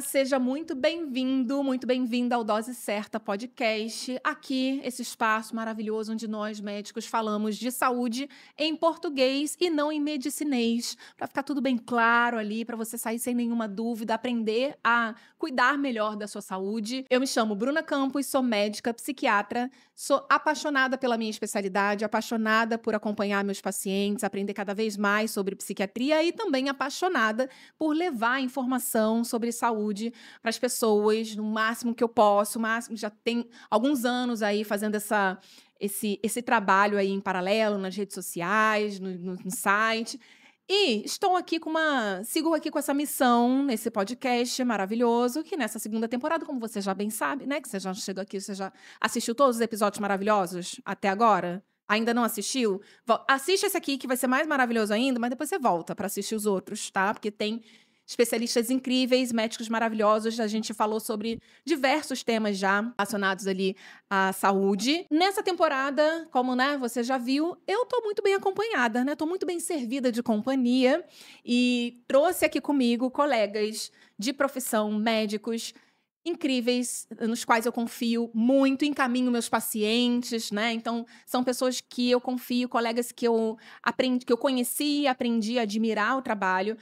seja muito bem-vindo, muito bem-vinda ao Dose Certa Podcast. Aqui, esse espaço maravilhoso onde nós, médicos, falamos de saúde em português e não em medicinês, para ficar tudo bem claro ali, para você sair sem nenhuma dúvida, aprender a cuidar melhor da sua saúde. Eu me chamo Bruna Campos, sou médica, psiquiatra, sou apaixonada pela minha especialidade, apaixonada por acompanhar meus pacientes, aprender cada vez mais sobre psiquiatria e também apaixonada por levar informação sobre saúde para as pessoas, no máximo que eu posso, já tem alguns anos aí fazendo esse trabalho aí em paralelo nas redes sociais, no site. E sigo aqui com essa missão nesse podcast maravilhoso, que nessa segunda temporada, como você já bem sabe, né, que você já chegou aqui, você já assistiu todos os episódios maravilhosos até agora? Ainda não assistiu? Assiste esse aqui, que vai ser mais maravilhoso ainda, mas depois você volta para assistir os outros, tá? Porque tem especialistas incríveis, médicos maravilhosos. A gente falou sobre diversos temas já relacionados ali à saúde. Nessa temporada, como, né, você já viu, eu tô muito bem acompanhada, né? Tô muito bem servida de companhia e trouxe aqui comigo colegas de profissão, médicos incríveis, nos quais eu confio muito, encaminho meus pacientes, né? Então, são pessoas que eu confio, colegas que eu conheci e aprendi a admirar o trabalho.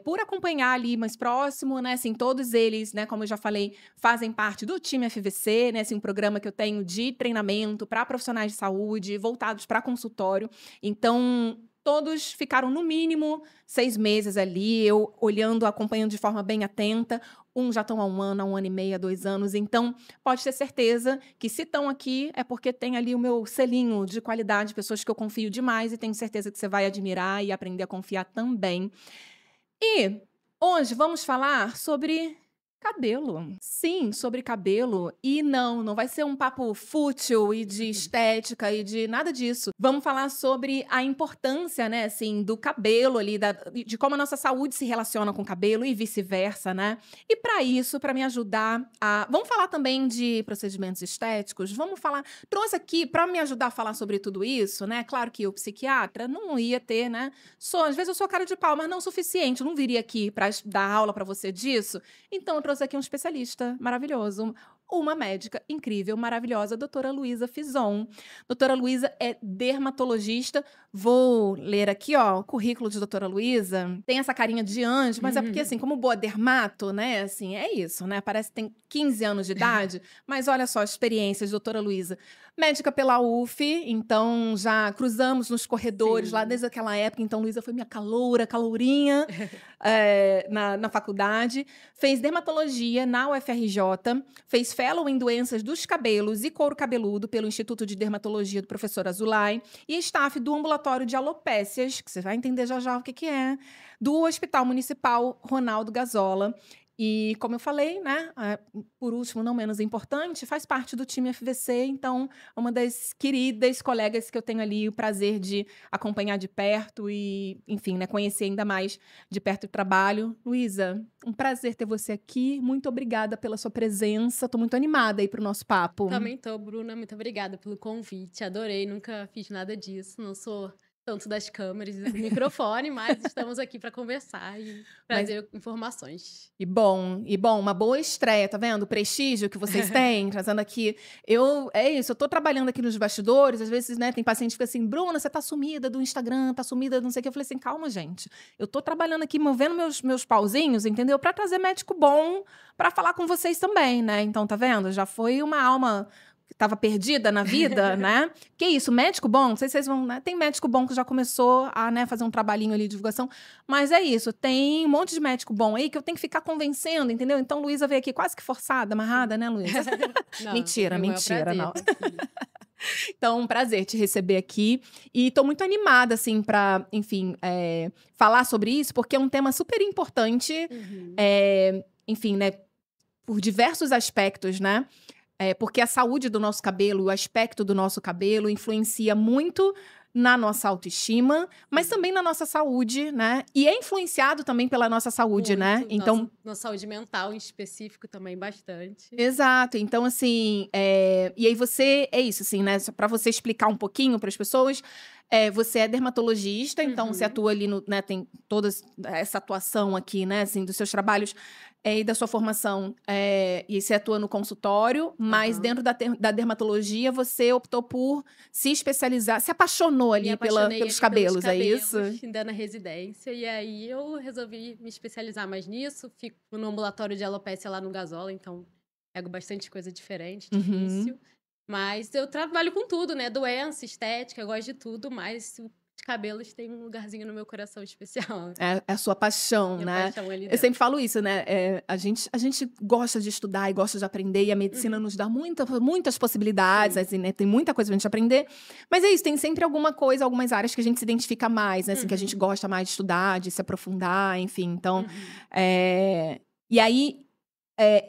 Por acompanhar ali mais próximo, né, assim, todos eles, né, como eu já falei, fazem parte do time FVC, né, assim, um programa que eu tenho de treinamento para profissionais de saúde, voltados para consultório. Então, todos ficaram no mínimo 6 meses ali, eu olhando, acompanhando de forma bem atenta. Uns já estão há 1 ano, há 1 ano e meio, há 2 anos. Então, pode ter certeza que se estão aqui é porque tem ali o meu selinho de qualidade, pessoas que eu confio demais e tenho certeza que você vai admirar e aprender a confiar também. E hoje vamos falar sobre cabelo. Sim, sobre cabelo. E não vai ser um papo fútil e de estética e de nada disso. Vamos falar sobre a importância, né, assim, do cabelo ali, de como a nossa saúde se relaciona com o cabelo e vice-versa, né? E para isso, para me ajudar vamos falar também de procedimentos estéticos? Trouxe aqui para me ajudar a falar sobre tudo isso, né? Claro que eu, psiquiatra, não ia ter, né? Às vezes eu sou cara de pau, mas não o suficiente. Eu não viria aqui para dar aula para você disso. Então, eu trouxe aqui um especialista maravilhoso, uma médica incrível, maravilhosa, a doutora Luísa Fison. Doutora Luísa é dermatologista. Vou ler aqui, ó, o currículo de doutora Luísa. Tem essa carinha de anjo, mas é porque, assim, como boa dermato, né, assim, é isso, né? Parece que tem 15 anos de idade, mas olha só as experiências de doutora Luísa. Médica pela UF, então já cruzamos nos corredores. Sim. Lá desde aquela época. Então, Luísa foi minha calourinha na faculdade. Fez dermatologia na UFRJ, fez fellow em doenças dos cabelos e couro cabeludo pelo Instituto de Dermatologia do professor Azulay e staff do ambulatório de alopécias, que você vai entender já o que é, do Hospital Municipal Ronaldo Gazola. E, como eu falei, né, por último, não menos importante, faz parte do time FVC, então é uma das queridas colegas que eu tenho ali o prazer de acompanhar de perto e, enfim, né, conhecer ainda mais de perto o trabalho. Luísa, um prazer ter você aqui, muito obrigada pela sua presença, estou muito animada aí para o nosso papo. Também tô, Bruna, muito obrigada pelo convite, adorei, nunca fiz nada disso, não sou tanto das câmeras e do microfone, mas estamos aqui para conversar e trazer informações. E bom, uma boa estreia, tá vendo? O prestígio que vocês têm, trazendo aqui. Eu tô trabalhando aqui nos bastidores, às vezes, né, tem paciente que fica assim, Bruna, você tá sumida do Instagram, tá sumida do não sei o que. Eu falei assim, calma, gente. Eu tô trabalhando aqui, movendo meus pauzinhos, entendeu? Pra trazer médico bom pra falar com vocês também, né? Então, tá vendo? Já foi uma alma que estava perdida na vida, né? Que isso, médico bom, não sei se vocês vão, né? Tem médico bom que já começou a, né, fazer um trabalhinho ali de divulgação, mas é isso, tem um monte de médico bom aí que eu tenho que ficar convencendo, entendeu? Então, Luísa veio aqui quase que forçada, amarrada, né, Luísa? Mentira, não. Então, um prazer te receber aqui. E tô muito animada, assim, para, enfim, falar sobre isso, porque é um tema super importante, enfim, né, por diversos aspectos, né? Porque a saúde do nosso cabelo, o aspecto do nosso cabelo influencia muito na nossa autoestima, mas também na nossa saúde, né? E é influenciado também pela nossa saúde, muito, né? Então, nossa saúde mental em específico também bastante. Exato. Então, assim, e aí é isso, assim, né? Para você explicar um pouquinho para as pessoas, você é dermatologista, então você atua ali né? Tem toda essa atuação aqui, né? Assim, dos seus trabalhos e da sua formação, e você atua no consultório, mas Aham. dentro da dermatologia você optou por se especializar, se apaixonou Me ali apaixonei pelos ali pelos cabelos, é isso? cabelos, ainda na residência, e aí eu resolvi me especializar mais nisso, fico no ambulatório de alopécia lá no Gasola, então pego bastante coisa diferente, Uhum. difícil. Mas eu trabalho com tudo, né, doença, estética, eu gosto de tudo, mas os cabelos têm um lugarzinho no meu coração especial. É a sua paixão, Minha né. paixão ali Eu sempre dentro. falo isso, né, a gente gosta de estudar e gosta de aprender, e a medicina Uhum, nos dá muitas possibilidades, sim. assim, né, tem muita coisa pra gente aprender, mas é isso, tem sempre alguma coisa, algumas áreas que a gente se identifica mais, né, assim, que a gente Uhum, gosta mais de estudar, de se aprofundar, enfim, então, uhum. e aí,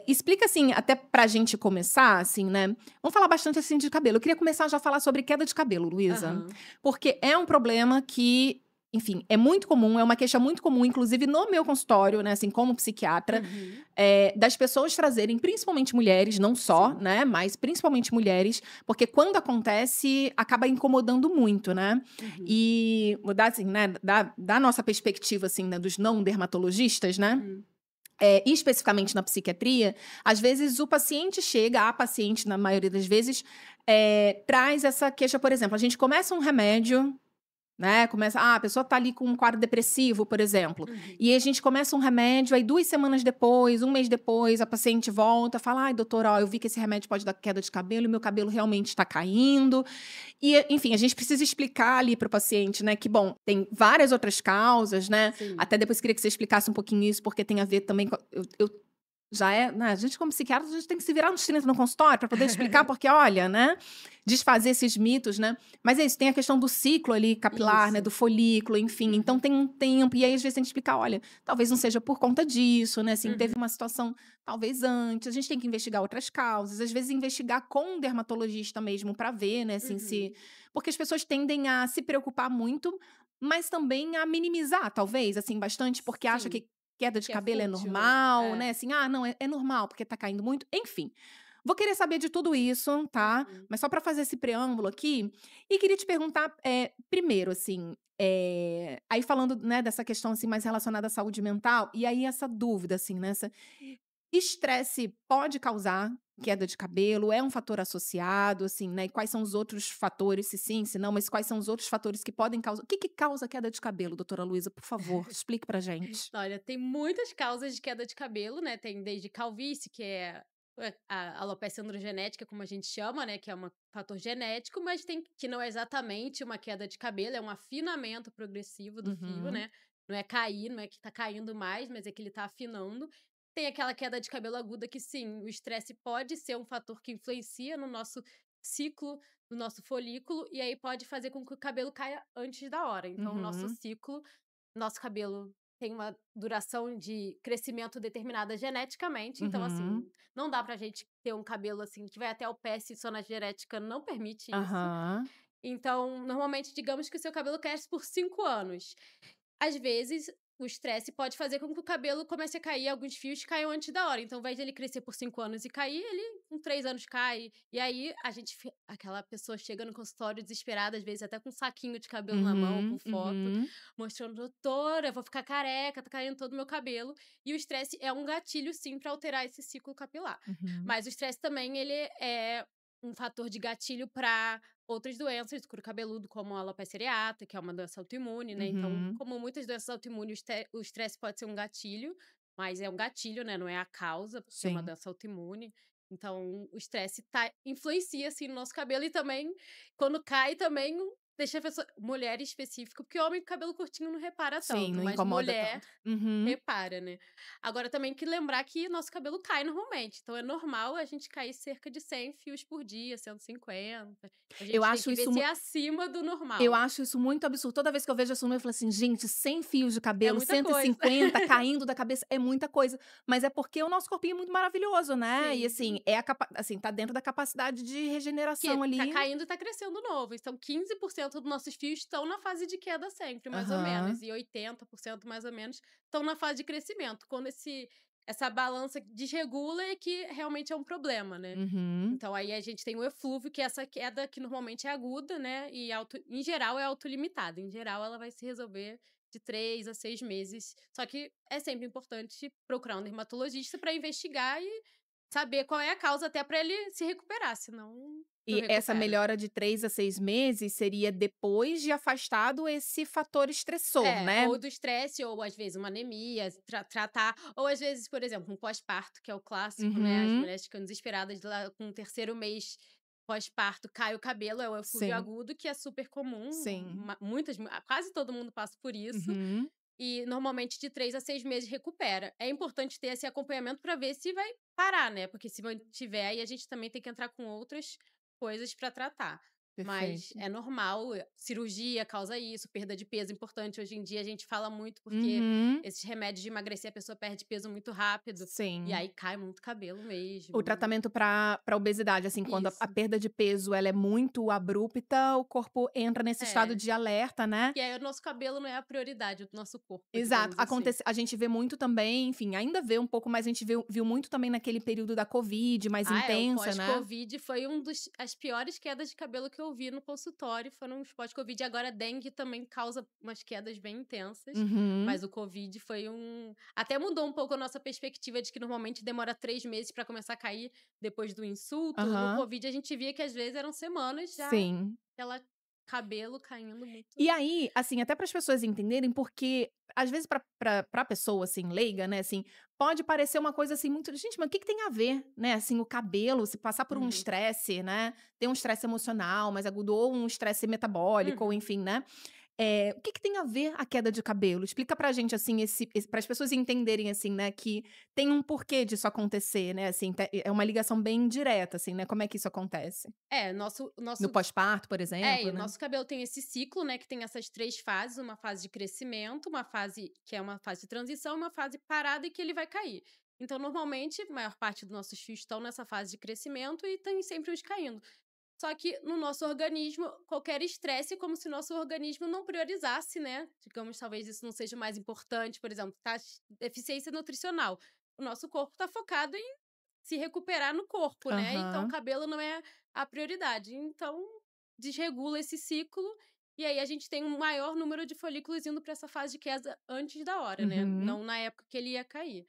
explica, assim, até pra gente começar, assim, né, vamos falar bastante, assim, de cabelo. Eu queria começar já a falar sobre queda de cabelo, Luísa, Aham. porque é um problema que, enfim, é muito comum, é uma queixa muito comum, inclusive no meu consultório, né, assim, como psiquiatra, Uhum. das pessoas trazerem, principalmente mulheres, não só, Sim. né, mas principalmente mulheres, porque quando acontece, acaba incomodando muito, né. Uhum. E mudar, assim, né, da nossa perspectiva, assim, né, dos não dermatologistas, né, Uhum. especificamente na psiquiatria, às vezes o paciente chega, a paciente, na maioria das vezes, traz essa queixa, por exemplo, a gente começa um remédio, né, a pessoa tá ali com um quadro depressivo, por exemplo, Uhum. e a gente começa um remédio, aí 2 semanas depois, um mês depois, a paciente volta, fala: "Ai, doutora, ó, eu vi que esse remédio pode dar queda de cabelo e meu cabelo realmente está caindo". E, enfim, a gente precisa explicar ali para o paciente, né, que, bom, tem várias outras causas, né, Sim. até depois queria que você explicasse um pouquinho isso, porque tem a ver também com eu já né, a gente como psiquiatra, a gente tem que se virar nos 30 no consultório para poder explicar, porque olha, né, desfazer esses mitos, né. Mas é isso, tem a questão do ciclo ali capilar, né, do Isso. folículo, enfim, então Uhum. tem um tempo, e aí às vezes tem que explicar: "Olha, talvez não seja por conta disso, né, assim, teve Uhum. uma situação talvez antes", a gente tem que investigar outras causas, às vezes investigar com um dermatologista mesmo para ver, né, assim, se Uhum. porque as pessoas tendem a se preocupar muito, mas também a minimizar, talvez, assim, bastante, porque acha Sim, que queda de que é cabelo é fútil, né. normal, né, É. assim: "Ah, não, é normal porque tá caindo muito", enfim. Vou querer saber de tudo isso, tá, Uhum. mas só para fazer esse preâmbulo aqui, e queria te perguntar, primeiro, assim, aí falando, né, dessa questão, assim, mais relacionada à saúde mental, e aí essa dúvida, assim, né, estresse pode causar queda de cabelo? É um fator associado, assim, né, e quais são os outros fatores, se sim, se não, mas quais são os outros fatores que podem causar, o que que causa queda de cabelo, doutora Luísa? Por favor, explique pra gente. Olha, tem muitas causas de queda de cabelo, né, tem desde calvície, que é a alopecia androgenética, como a gente chama, né, que é um fator genético, mas tem que não é exatamente uma queda de cabelo, é um afinamento progressivo do fio, Uhum, né, não é cair, não é que tá caindo mais, mas é que ele tá afinando. Tem aquela queda de cabelo aguda que sim, o estresse pode ser um fator que influencia no nosso ciclo, no nosso folículo, e aí pode fazer com que o cabelo caia antes da hora. Então, o nosso uhum, ciclo nosso cabelo tem uma duração de crescimento determinada geneticamente, então, uhum, assim, não dá pra gente ter um cabelo, assim, que vai até o pé se sua genética não permite isso. aham, Então, normalmente, digamos que o seu cabelo cresce por 5 anos. Às vezes, o estresse pode fazer com que o cabelo comece a cair, alguns fios caiam antes da hora. Então, ao invés de ele crescer por 5 anos e cair, ele com 3 anos cai. E aí, aquela pessoa chega no consultório desesperada, às vezes até com um saquinho de cabelo na mão, com uhum, foto, uhum, mostrando: "Doutora, eu vou ficar careca, tá caindo todo o meu cabelo". E o estresse é um gatilho, sim, para alterar esse ciclo capilar. uhum, Mas o estresse também, ele é um fator de gatilho para outras doenças do couro cabeludo, como a alopecia areata, que é uma doença autoimune, né, então, uhum, como muitas doenças autoimunes, o estresse pode ser um gatilho, mas é um gatilho, né, não é a causa, porque é uma sim. doença autoimune. Então, o estresse influencia, assim, no nosso cabelo e também, quando cai também, deixa a pessoa mulher em específico, porque homem com cabelo curtinho não repara Sim, tanto, não mas incomoda mulher tanto. Uhum. repara, né. Agora também que lembrar que nosso cabelo cai normalmente, então é normal a gente cair cerca de 100 fios por dia, 150. A Eu gente tem acho que ver isso se mu é acima do eu normal. acho isso muito absurdo. Toda vez que eu vejo esse número, eu falo assim: "Gente, 100 fios de É cabelo, muita coisa. 150 caindo da cabeça, é muita coisa". Mas é porque o nosso corpinho é muito maravilhoso, né. E assim, Sim. assim, tá dentro da capacidade de Que regeneração tá ali. caindo e tá crescendo novo, então 15% dos nossos fios estão na fase de queda sempre, mais ou menos, Aham. e 80% mais ou menos estão na fase de crescimento. Quando essa balança desregula é que realmente é um problema, né. Uhum. Então aí a gente tem o eflúvio, que é essa queda que normalmente é aguda, né, e em geral é autolimitada, em geral ela vai se resolver de 3 a 6 meses. Só que é sempre importante procurar um dermatologista para investigar e saber qual é a causa até para ele se recuperar, senão não E essa recupera. melhora de 3 a 6 meses seria depois de afastado esse fator estressor, É, né? ou do estresse, ou às vezes uma anemia, tratar, ou às vezes, por exemplo, um pós-parto, que é o clássico, né? As Uhum. mulheres ficam desesperadas lá com o terceiro mês pós-parto, cai o cabelo, é o eflúvio Sim, agudo, que é super comum. sim. Quase todo mundo passa por isso. Uhum. E normalmente de 3 a 6 meses recupera. É importante ter esse acompanhamento para ver se vai parar, né? Porque se mantiver, aí a gente também tem que entrar com outras coisas para tratar. Mas Perfeito. é normal, cirurgia causa isso, perda de peso importante. Hoje em dia a gente fala muito porque Uhum. esses remédios de emagrecer a pessoa perde peso muito rápido e Sim. aí cai muito cabelo O mesmo. tratamento para obesidade, assim, quando a Isso. perda de peso ela é muito abrupta, o corpo entra nesse estado É. de alerta, né. E aí o nosso cabelo não é a prioridade do nosso corpo, Exato. digamos assim. Acontece, a gente vê muito também, enfim, ainda vê um pouco, mas a gente viu muito também naquele período da covid, mais Ah, é, o intensa, né. pós-Covid foi as piores quedas de cabelo que eu vi no consultório, foram os pós-Covid. Agora a dengue também causa umas quedas bem intensas, Uhum. mas o Covid foi até mudou um pouco a nossa perspectiva de que normalmente demora 3 meses para começar a cair depois do insulto. No Aham. Covid a gente via que às vezes eram semanas já, Sim. aquela cabelo caindo muito. E aí, assim, até para as pessoas entenderem, porque às vezes pra pessoa, assim, leiga, né, assim, pode parecer uma coisa, assim, muito: "Gente, mas o que que tem a ver, né, assim, o cabelo, se passar por um Uhum, estresse, né, tem um estresse emocional mais agudo ou um estresse metabólico ou uhum. enfim, né, o que que tem a ver a queda de cabelo? Explica pra gente, assim, para as pessoas entenderem, assim, né, que tem um porquê disso acontecer, né, assim, é uma ligação bem direta, assim, né, como é que isso acontece? É, nosso No nosso pós-parto, por É, e exemplo, o né? nosso cabelo tem esse ciclo, né, que tem essas 3 fases, uma fase de crescimento, uma fase que é uma fase de transição, uma fase parada e que ele vai cair. Então, normalmente, a maior parte dos nossos fios estão nessa fase de crescimento e tem sempre os caindo. Só que no nosso organismo, qualquer estresse é como se o nosso organismo não priorizasse, né? Digamos, talvez isso não seja o mais importante, por exemplo, deficiência nutricional. O nosso corpo está focado em se recuperar no corpo, né? Então, o Aham. cabelo não é a prioridade. Então, desregula esse ciclo e aí a gente tem um maior número de folículos indo para essa fase de queda antes da hora, né? Uhum. Não na época que ele ia cair.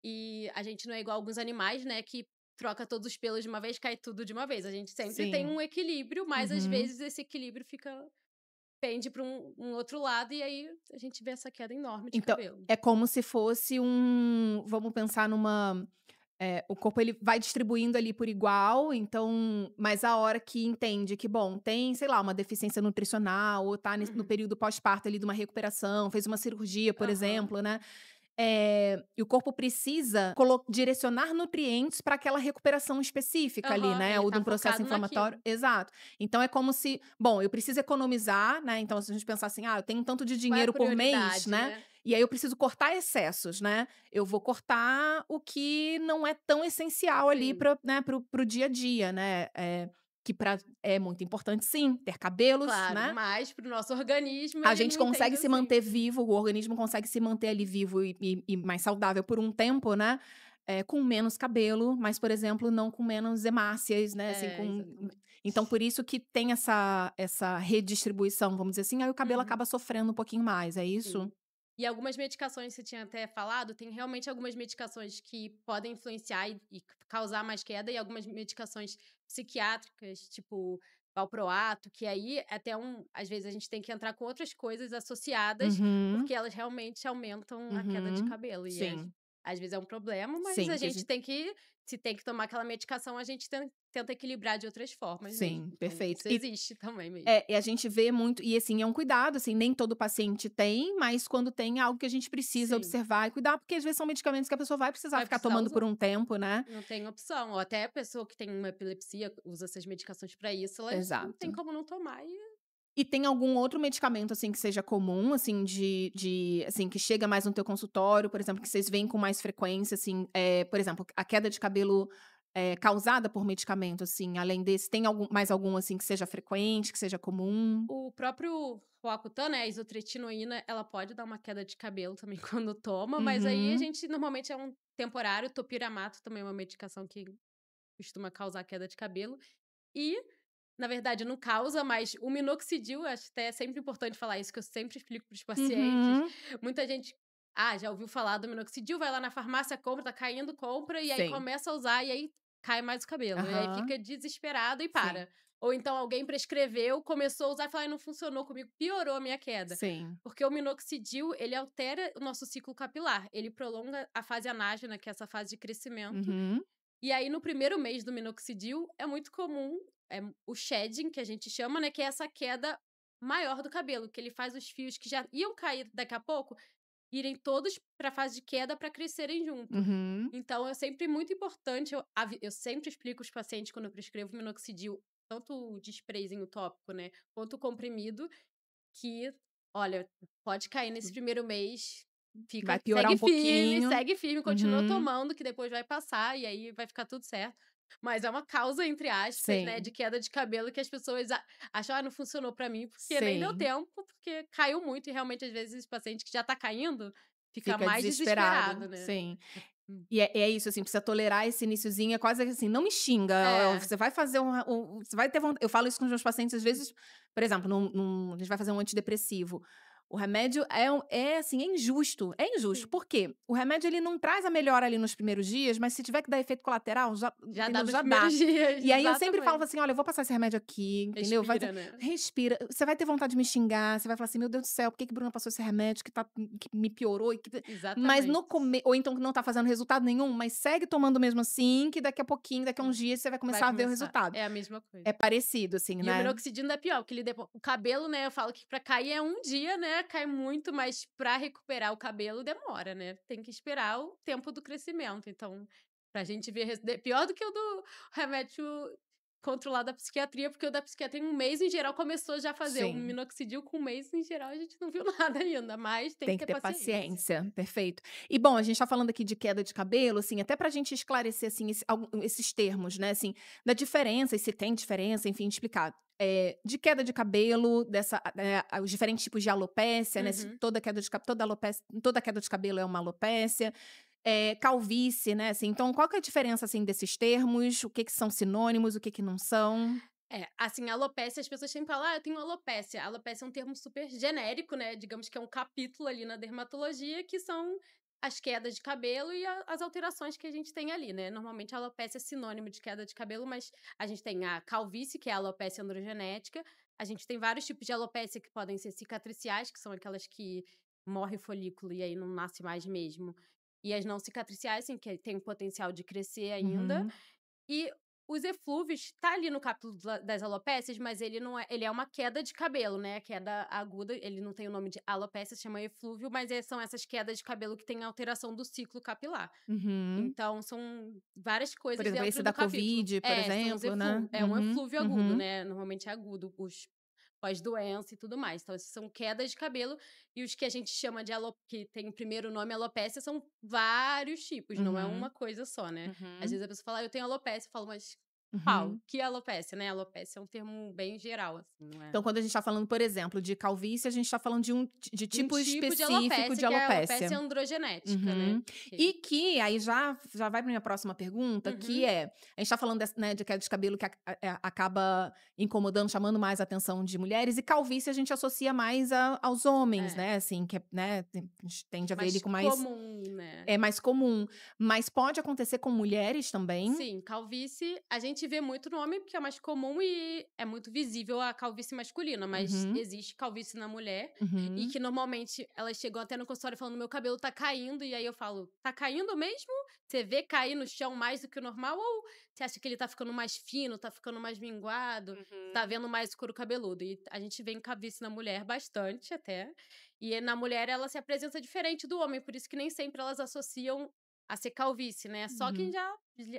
E a gente não é igual alguns animais, né, que troca todos os pelos de uma vez, cai tudo de uma vez. A gente sempre tem Sim. um equilíbrio, mas às Uhum. vezes esse equilíbrio pende para um outro lado e aí a gente vê essa queda enorme de Então, cabelo. é como se fosse vamos pensar numa, o corpo ele vai distribuindo ali por igual, então mas a hora que entende que, bom, tem, sei lá, uma deficiência nutricional ou tá no Uhum. período pós-parto ali de uma recuperação, fez uma cirurgia, por Aham. exemplo, né, e o corpo precisa direcionar nutrientes para aquela recuperação específica ali, Aham. né, Ele ou de tá um processo focado inflamatório, naquilo. exato. Então é como se, bom, eu preciso economizar, né, então se a gente pensar assim: "Ah, eu tenho um tanto de Qual é a dinheiro por mês", prioridade, né, né? e aí eu preciso cortar excessos, né. Eu vou cortar o que não é tão essencial ali Sim. para, né, para o dia a dia, né, que pra é muito importante sim, ter cabelos, Claro, né. mas para o nosso organismo A ele gente não entende consegue se assim. manter vivo, o organismo consegue se manter ali vivo e mais saudável por um tempo, né, com menos cabelo, mas, por exemplo, não com menos hemácias, né, assim, É, com exatamente. então por isso que tem essa redistribuição, vamos dizer assim, aí o cabelo Uhum. acaba sofrendo um pouquinho mais, é isso? Sim. E algumas medicações, você tinha até falado, tem realmente algumas medicações que podem influenciar e causar mais queda, e algumas medicações psiquiátricas, tipo valproato, que aí é até às vezes a gente tem que entrar com outras coisas associadas, Uhum, porque elas realmente aumentam a queda de uhum. cabelo. E Sim, às vezes é um problema, mas a sim, que a gente gente tem que, se tem que tomar aquela medicação, a gente tenta equilibrar de outras formas mesmo. sim, Então, perfeito. isso existe também mesmo. E a gente vê muito e assim, é um cuidado, assim, nem todo paciente tem, mas quando tem é algo que a gente precisa Sim, observar e cuidar, porque às vezes são medicamentos que a pessoa vai precisar vai ficar precisar tomando por usar. um tempo, né. Não tem opção, ou até a pessoa que tem uma epilepsia, usa essas medicações pra isso, elas não tem Exato. como não tomar e E tem algum outro medicamento, assim, que seja comum, assim, assim, que chega mais no teu consultório, por exemplo, que vocês veem com mais frequência, assim, por exemplo, a queda de cabelo, causada por medicamento, assim, além desse, tem algum, assim, que seja frequente, que seja comum? o próprio Roacutan, né, a isotretinoína, ela pode dar uma queda de cabelo também quando toma, mas aí a Uhum. gente normalmente é um temporário, topiramato também é uma medicação que costuma causar queda de cabelo. E na verdade, não causa, mas o minoxidil, acho até sempre importante falar isso, que eu sempre explico para os pacientes. Uhum. Muita gente, já ouviu falar do minoxidil, vai lá na farmácia, compra, tá caindo, compra, e aí Sim. começa a usar, e aí cai mais o cabelo. E aí Aham. fica desesperado e Sim. para. Ou então alguém prescreveu, começou a usar e falou, não funcionou comigo, piorou a minha queda. Sim. Porque o minoxidil, ele altera o nosso ciclo capilar. Ele prolonga a fase anágena, que é essa fase de crescimento. Uhum. E aí, no primeiro mês do minoxidil, é muito comum, o shedding, que a gente chama, né, que é essa queda maior do cabelo, que ele faz os fios que já iam cair daqui a pouco, irem todos para a fase de queda para crescerem junto. Uhum. Então, é sempre muito importante, eu sempre explico aos pacientes quando eu prescrevo minoxidil, tanto o de sprayzinho tópico, né, quanto o comprimido, que, olha, pode cair nesse primeiro mês, Vai piorar um pouquinho. segue firme, continua Uhum. tomando, que depois vai passar e aí vai ficar tudo certo. Mas é uma causa, entre aspas, né, de Sim. queda de cabelo que as pessoas acham: "Ah, não funcionou pra mim", porque nem deu Sim. tempo, porque caiu muito e realmente, às vezes, o paciente que já tá caindo, fica Fica mais desesperado, desesperado. né. Sim. Hum. E é isso, assim, precisa tolerar esse iniciozinho, é quase que assim: "Não me xinga, É. você vai fazer você vai ter von", eu falo isso com os meus pacientes, às vezes, por exemplo, a gente vai fazer um antidepressivo. O remédio assim, é injusto. Sim. Por quê? O remédio ele não traz a melhora ali nos primeiros dias, mas se tiver que dar efeito colateral, já Já dá entendeu? nos Já dá. primeiros dias, E aí eu sempre falo exatamente. assim: "Olha, eu vou passar esse remédio aqui", entendeu? Respira, né. Respira. Você vai ter vontade de me xingar, você vai falar assim: "Meu Deus do céu, por que que Bruna passou esse remédio que me piorou e que" mas Exatamente. ou então que não tá fazendo resultado nenhum, mas segue tomando mesmo assim, que daqui a pouquinho, daqui a uns dias, você vai Vai começar a ver o começar. resultado. É a mesma coisa. É parecido, assim, E o né. minoxidil ainda é pior, porque ele o cabelo, né, eu falo que pra cair é um dia, né, cai muito, mas pra recuperar o cabelo demora, né, tem que esperar o tempo do crescimento, então, pra gente ver pior do que o do remédio controlado da psiquiatria, porque o da psiquiatria em um mês, em geral, começou já a fazer, o Sim. minoxidil com um mês, em geral, a gente não viu nada ainda, mas tem que Tem que ter ter paciência. paciência, perfeito. E bom, a gente tá falando aqui de queda de cabelo, assim, até pra gente esclarecer, assim, esses termos, né, assim, da diferença, e se tem diferença, enfim, explicar. De queda de cabelo, os diferentes tipos de alopécia, né, se Uhum. toda queda de cabelo é uma alopécia, calvície, né, assim, então qual que é a diferença, assim, desses termos? O que que são sinônimos, o que que não são? Assim, alopecia, as pessoas sempre falam: "Ah, eu tenho alopecia". Alopecia é um termo super genérico, né, digamos que é um capítulo ali na dermatologia, que são as quedas de cabelo e as alterações que a gente tem ali, né. Normalmente a alopecia é sinônimo de queda de cabelo, mas a gente tem a calvície, que é a alopecia androgenética, a gente tem vários tipos de alopecia que podem ser cicatriciais, que são aquelas que morre o folículo e aí não nasce mais mesmo, e as não cicatriciais, assim, que tem o potencial de crescer ainda, Uhum, e os eflúvios tá ali no capítulo das alopécias, mas ele não é, ele é uma queda de cabelo, né, queda aguda, ele não tem o nome de alopecia, se chama eflúvio, mas são essas quedas de cabelo que têm alteração do ciclo capilar. uhum. Então são várias Por coisas exemplo, dentro esse do da capítulo. covid, por São os exemplo, né. é um Uhum, eflúvio agudo, uhum, né, normalmente é agudo, os pós-doença e tudo mais. Então esses são quedas de cabelo, e os que a gente chama de que tem o primeiro nome alopecia, são vários tipos, não é uma uhum, coisa só, né. Às uhum, vezes a pessoa fala: "Ah, eu tenho alopecia", eu falo: "Mas qual? uhum. Que alopecia?", né, alopecia é um termo bem geral, assim, não é Então, quando a gente tá falando, por exemplo, de calvície, a gente tá falando de de um tipo tipo de específico alopecia, de que é a alopecia alopécia. androgenética, né. Uhum. E que aí já vai pra minha próxima pergunta, que Uhum. a gente tá falando né, de queda de cabelo que acaba incomodando, chamando mais a atenção de mulheres, e calvície a gente associa mais aos homens, É, né, assim, que né, a gente tende a ver ele mais com mais comum, né. é mais comum. Mas pode acontecer com mulheres também? Sim, calvície a gente vê muito no homem, porque é mais comum e é muito visível a calvície masculina, mas Uhum, existe calvície na mulher, e uhum, que normalmente elas chegam até no consultório falando: "Meu cabelo tá caindo", e aí eu falo: "Tá caindo mesmo? Você vê cair no chão mais do que o normal, ou você acha que ele tá ficando mais fino, tá ficando mais minguado, tá uhum, vendo mais couro cabeludo?". E a gente vê em calvície na mulher bastante até, e na mulher ela se apresenta diferente do homem, por isso que nem sempre elas associam a ser calvície, né, só quem uhum.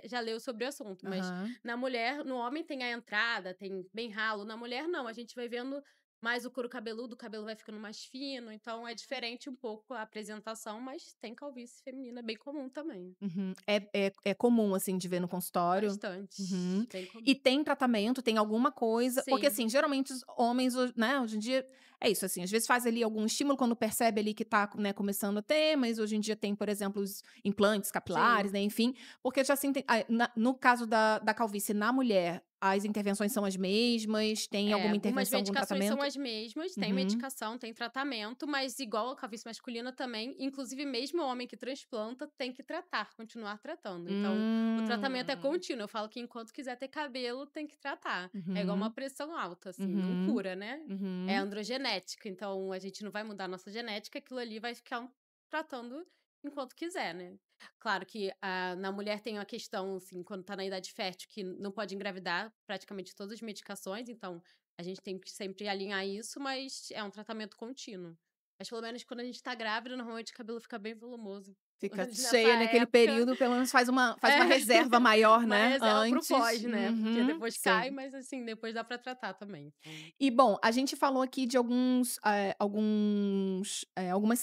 já leu sobre o assunto, mas Aham. na mulher, no homem tem a entrada, tem bem ralo, na mulher não, a gente vai vendo mais o couro cabeludo, o cabelo vai ficando mais fino, então é diferente um pouco a apresentação, mas tem calvície feminina, bem comum também. Uhum. É comum, assim, de ver no consultório? Bastante, Uhum. bem comum. E tem tratamento, tem alguma coisa porque, Sim, assim, geralmente os homens né, hoje em dia é isso, assim, às vezes faz ali algum estímulo quando percebe ali que tá, né, começando a ter, mas hoje em dia tem, por exemplo, os implantes capilares, sim, né, enfim, porque já assim tem no caso da calvície na mulher, as intervenções são as mesmas? Tem alguma Algumas intervenção, algum medicações são tratamento? as mesmas, tem Uhum. medicação, tem tratamento, mas igual a calvície masculina também, inclusive mesmo o homem que transplanta tem que tratar, continuar tratando. Então, o tratamento é Hum. contínuo. Eu falo que enquanto quiser ter cabelo, tem que tratar. É igual uma Uhum. pressão alta, assim, não Uhum. cura, né? É Uhum. androgenética, então a gente não vai mudar a nossa genética, aquilo ali vai ficar tratando enquanto quiser, né? Claro que na mulher tem uma questão, assim, quando tá na idade fértil, que não pode engravidar praticamente todas as medicações, então a gente tem que sempre alinhar isso, mas é um tratamento contínuo. Mas pelo menos quando a gente tá grávida, normalmente o cabelo fica bem volumoso. Fica Nessa cheia naquele época, período, pelo menos faz uma é, reserva maior, uma né, reserva para o antes. pós, né? Porque Uhum, depois cai, sim. mas assim, depois dá pra tratar também. Então, E bom, a gente falou aqui de algumas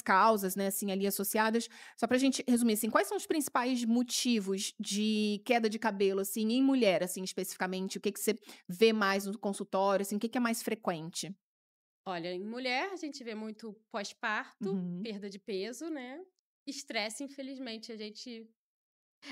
causas, né, assim, ali associadas. Só pra gente resumir, assim, quais são os principais motivos de queda de cabelo, assim, em mulher, assim, especificamente? O que que você vê mais no consultório, assim, o que que é mais frequente? olha, em mulher a gente vê muito pós-parto, Uhum, perda de peso, né? Estresse, infelizmente, a gente.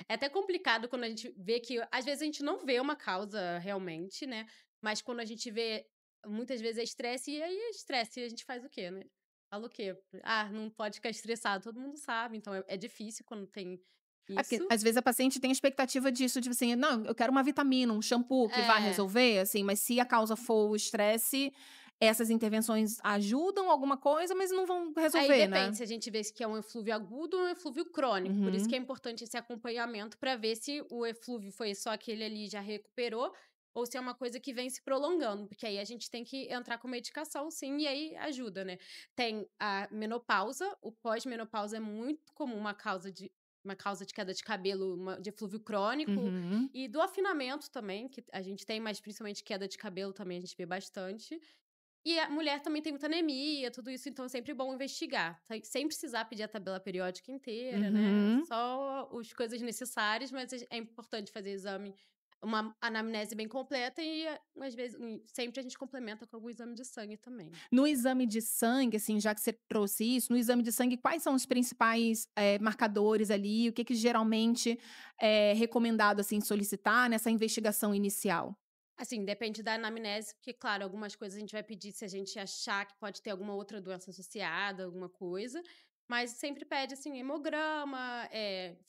É até complicado quando a gente vê que. Às vezes a gente não vê uma causa realmente, né? Mas quando a gente vê, muitas vezes é estresse, e aí é estresse, e a gente faz o quê, né? Fala o quê? Ah, não pode ficar estressado, todo mundo sabe, então é difícil quando tem é porque, isso. às vezes, a paciente tem expectativa disso, tipo assim: "Não, eu quero uma vitamina, um shampoo que vai É. resolver", assim, mas se a causa for o estresse, essas intervenções ajudam alguma coisa, mas não vão Aí resolver, né. depende se a gente vê que é um eflúvio agudo ou um eflúvio crônico. Por isso que Uhum. é importante esse acompanhamento para ver se o eflúvio foi só aquele ali e já recuperou, ou se é uma coisa que vem se prolongando, porque aí a gente tem que entrar com medicação, sim, e aí ajuda, né? Tem a menopausa, o pós-menopausa é muito comum uma causa de queda de cabelo, de eflúvio crônico, Uhum. e do afinamento também, que a gente tem, mas principalmente queda de cabelo também a gente vê bastante. E a mulher também tem muita anemia, tudo isso, então é sempre bom investigar, sem precisar pedir a tabela periódica inteira, né, Uhum. só as coisas necessárias, mas é importante fazer exame, uma anamnese bem completa e, às vezes sempre a gente complementa com algum exame de sangue também. No exame de sangue, assim, já que você trouxe isso, no exame de sangue, quais são os principais, marcadores ali? O que que geralmente é recomendado, assim, solicitar nessa investigação inicial? Assim, depende da anamnese, porque, claro, algumas coisas a gente vai pedir se a gente achar que pode ter alguma outra doença associada, alguma coisa, mas sempre pede, assim, hemograma,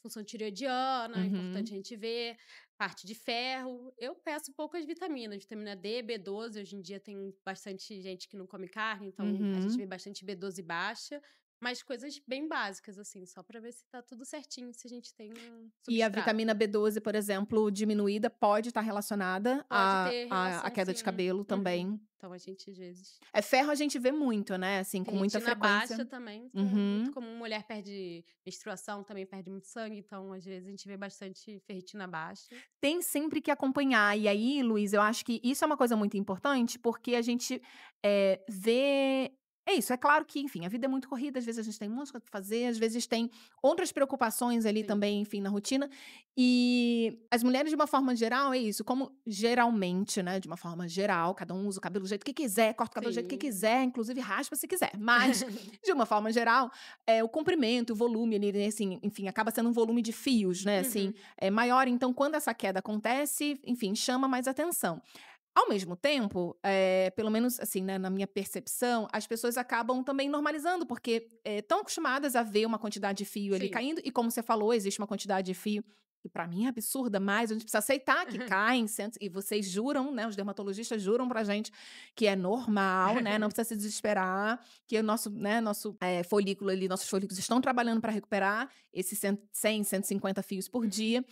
função tireoidiana, é importante Uhum. a gente ver, parte de ferro. Eu peço poucas vitaminas, vitamina D, B12, hoje em dia tem bastante gente que não come carne, então a gente vê Uhum. bastante B12 baixa, mas coisas bem básicas, assim, só pra ver se tá tudo certinho, se a gente tem um E a substrato. vitamina B12, por exemplo, diminuída, pode estar relacionada Pode à ter à relação, queda de sim. cabelo Uhum. também. Então a gente, às vezes. Ferro a gente vê muito, né, assim, com muita Ferritina frequência. baixa também, que é muito Uhum. comum. Mulher perde menstruação, também perde muito sangue, então às vezes a gente vê bastante ferritina baixa. Tem sempre que acompanhar. E aí, Luiz, eu acho que isso é uma coisa muito importante, porque a gente, vê é isso, é claro que, enfim, a vida é muito corrida, às vezes a gente tem um monte de coisa pra fazer, às vezes tem outras preocupações ali Sim. também, enfim, na rotina. E as mulheres, de uma forma geral, é isso, como geralmente, né, de uma forma geral, cada um usa o cabelo do jeito que quiser, corta o cabelo do jeito que Sim. quiser, inclusive raspa se quiser. Mas, de uma forma geral, o comprimento, o volume ali, né, assim, enfim, acaba sendo um volume de fios, né, assim, Uhum. é maior, então quando essa queda acontece, enfim, chama mais atenção. Ao mesmo tempo, pelo menos assim, né, na minha percepção, as pessoas acabam também normalizando, porque estão acostumadas a ver uma quantidade de fio ali Sim. caindo, e como você falou, existe uma quantidade de fio que para mim é absurda, mas a gente precisa aceitar que caem, e vocês juram, né, os dermatologistas juram pra gente que é normal, né, não precisa se desesperar, que o nosso, né, folículo ali, nossos folículos estão trabalhando para recuperar esses 100, 150 fios por dia,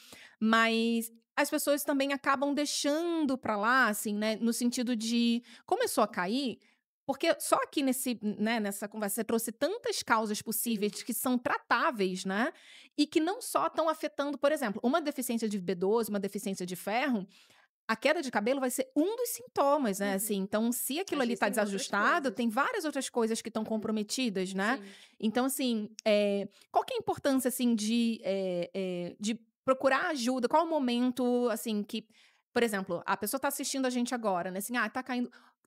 mas as pessoas também acabam deixando pra lá, assim, né, no sentido de começou a cair, porque só aqui nessa conversa você trouxe tantas causas Sim. possíveis que são tratáveis, né, e que não só estão afetando, por exemplo, uma deficiência de B12, uma deficiência de ferro, a queda de cabelo vai ser um dos sintomas, né, assim, Uhum. então se aquilo Às ali vezes tá tem outras desajustado, coisas. tem várias outras coisas que estão Uhum. comprometidas, né. Sim. Então assim, qual que é a importância, assim, de procurar ajuda? Qual o momento, assim, que por exemplo, a pessoa tá assistindo a gente agora, né, assim,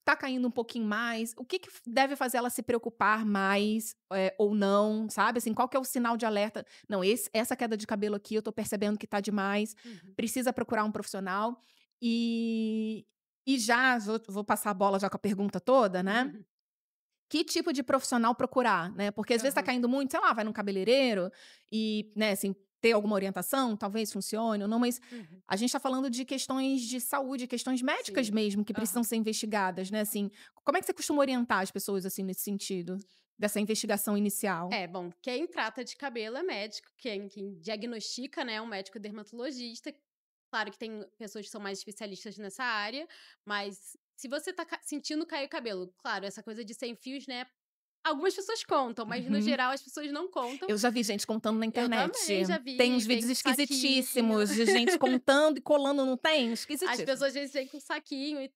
tá caindo um pouquinho mais, o que que deve fazer ela se preocupar mais, ou não, sabe, assim, qual que é o sinal de alerta? "Não, essa queda de cabelo aqui eu tô percebendo que tá demais, Uhum. precisa procurar um profissional". E já vou passar a bola já com a pergunta toda, né? Uhum. Que tipo de profissional procurar, né? Porque às vezes tá Aham. caindo muito, sei lá, vai num cabeleireiro e, né, assim, ter alguma orientação, talvez funcione ou não, mas Uhum. a gente tá falando de questões de saúde, questões médicas Sim. mesmo, que precisam Aham. ser investigadas, né? Assim, como é que você costuma orientar as pessoas, assim, nesse sentido? Dessa investigação inicial? É, bom, quem trata de cabelo é médico, quem diagnostica, né, é um médico dermatologista. Claro que tem pessoas que são mais especialistas nessa área, mas se você tá sentindo cair o cabelo, claro, essa coisa de 100 fios, né, algumas pessoas contam, mas no Uhum. geral as pessoas não contam. Eu já vi gente contando na Eu internet. também já Tem vi, uns vem vídeos com saquinho. esquisitíssimos de gente contando e colando, não tem? As Esquisitíssimo. pessoas às vezes vêm com saquinho e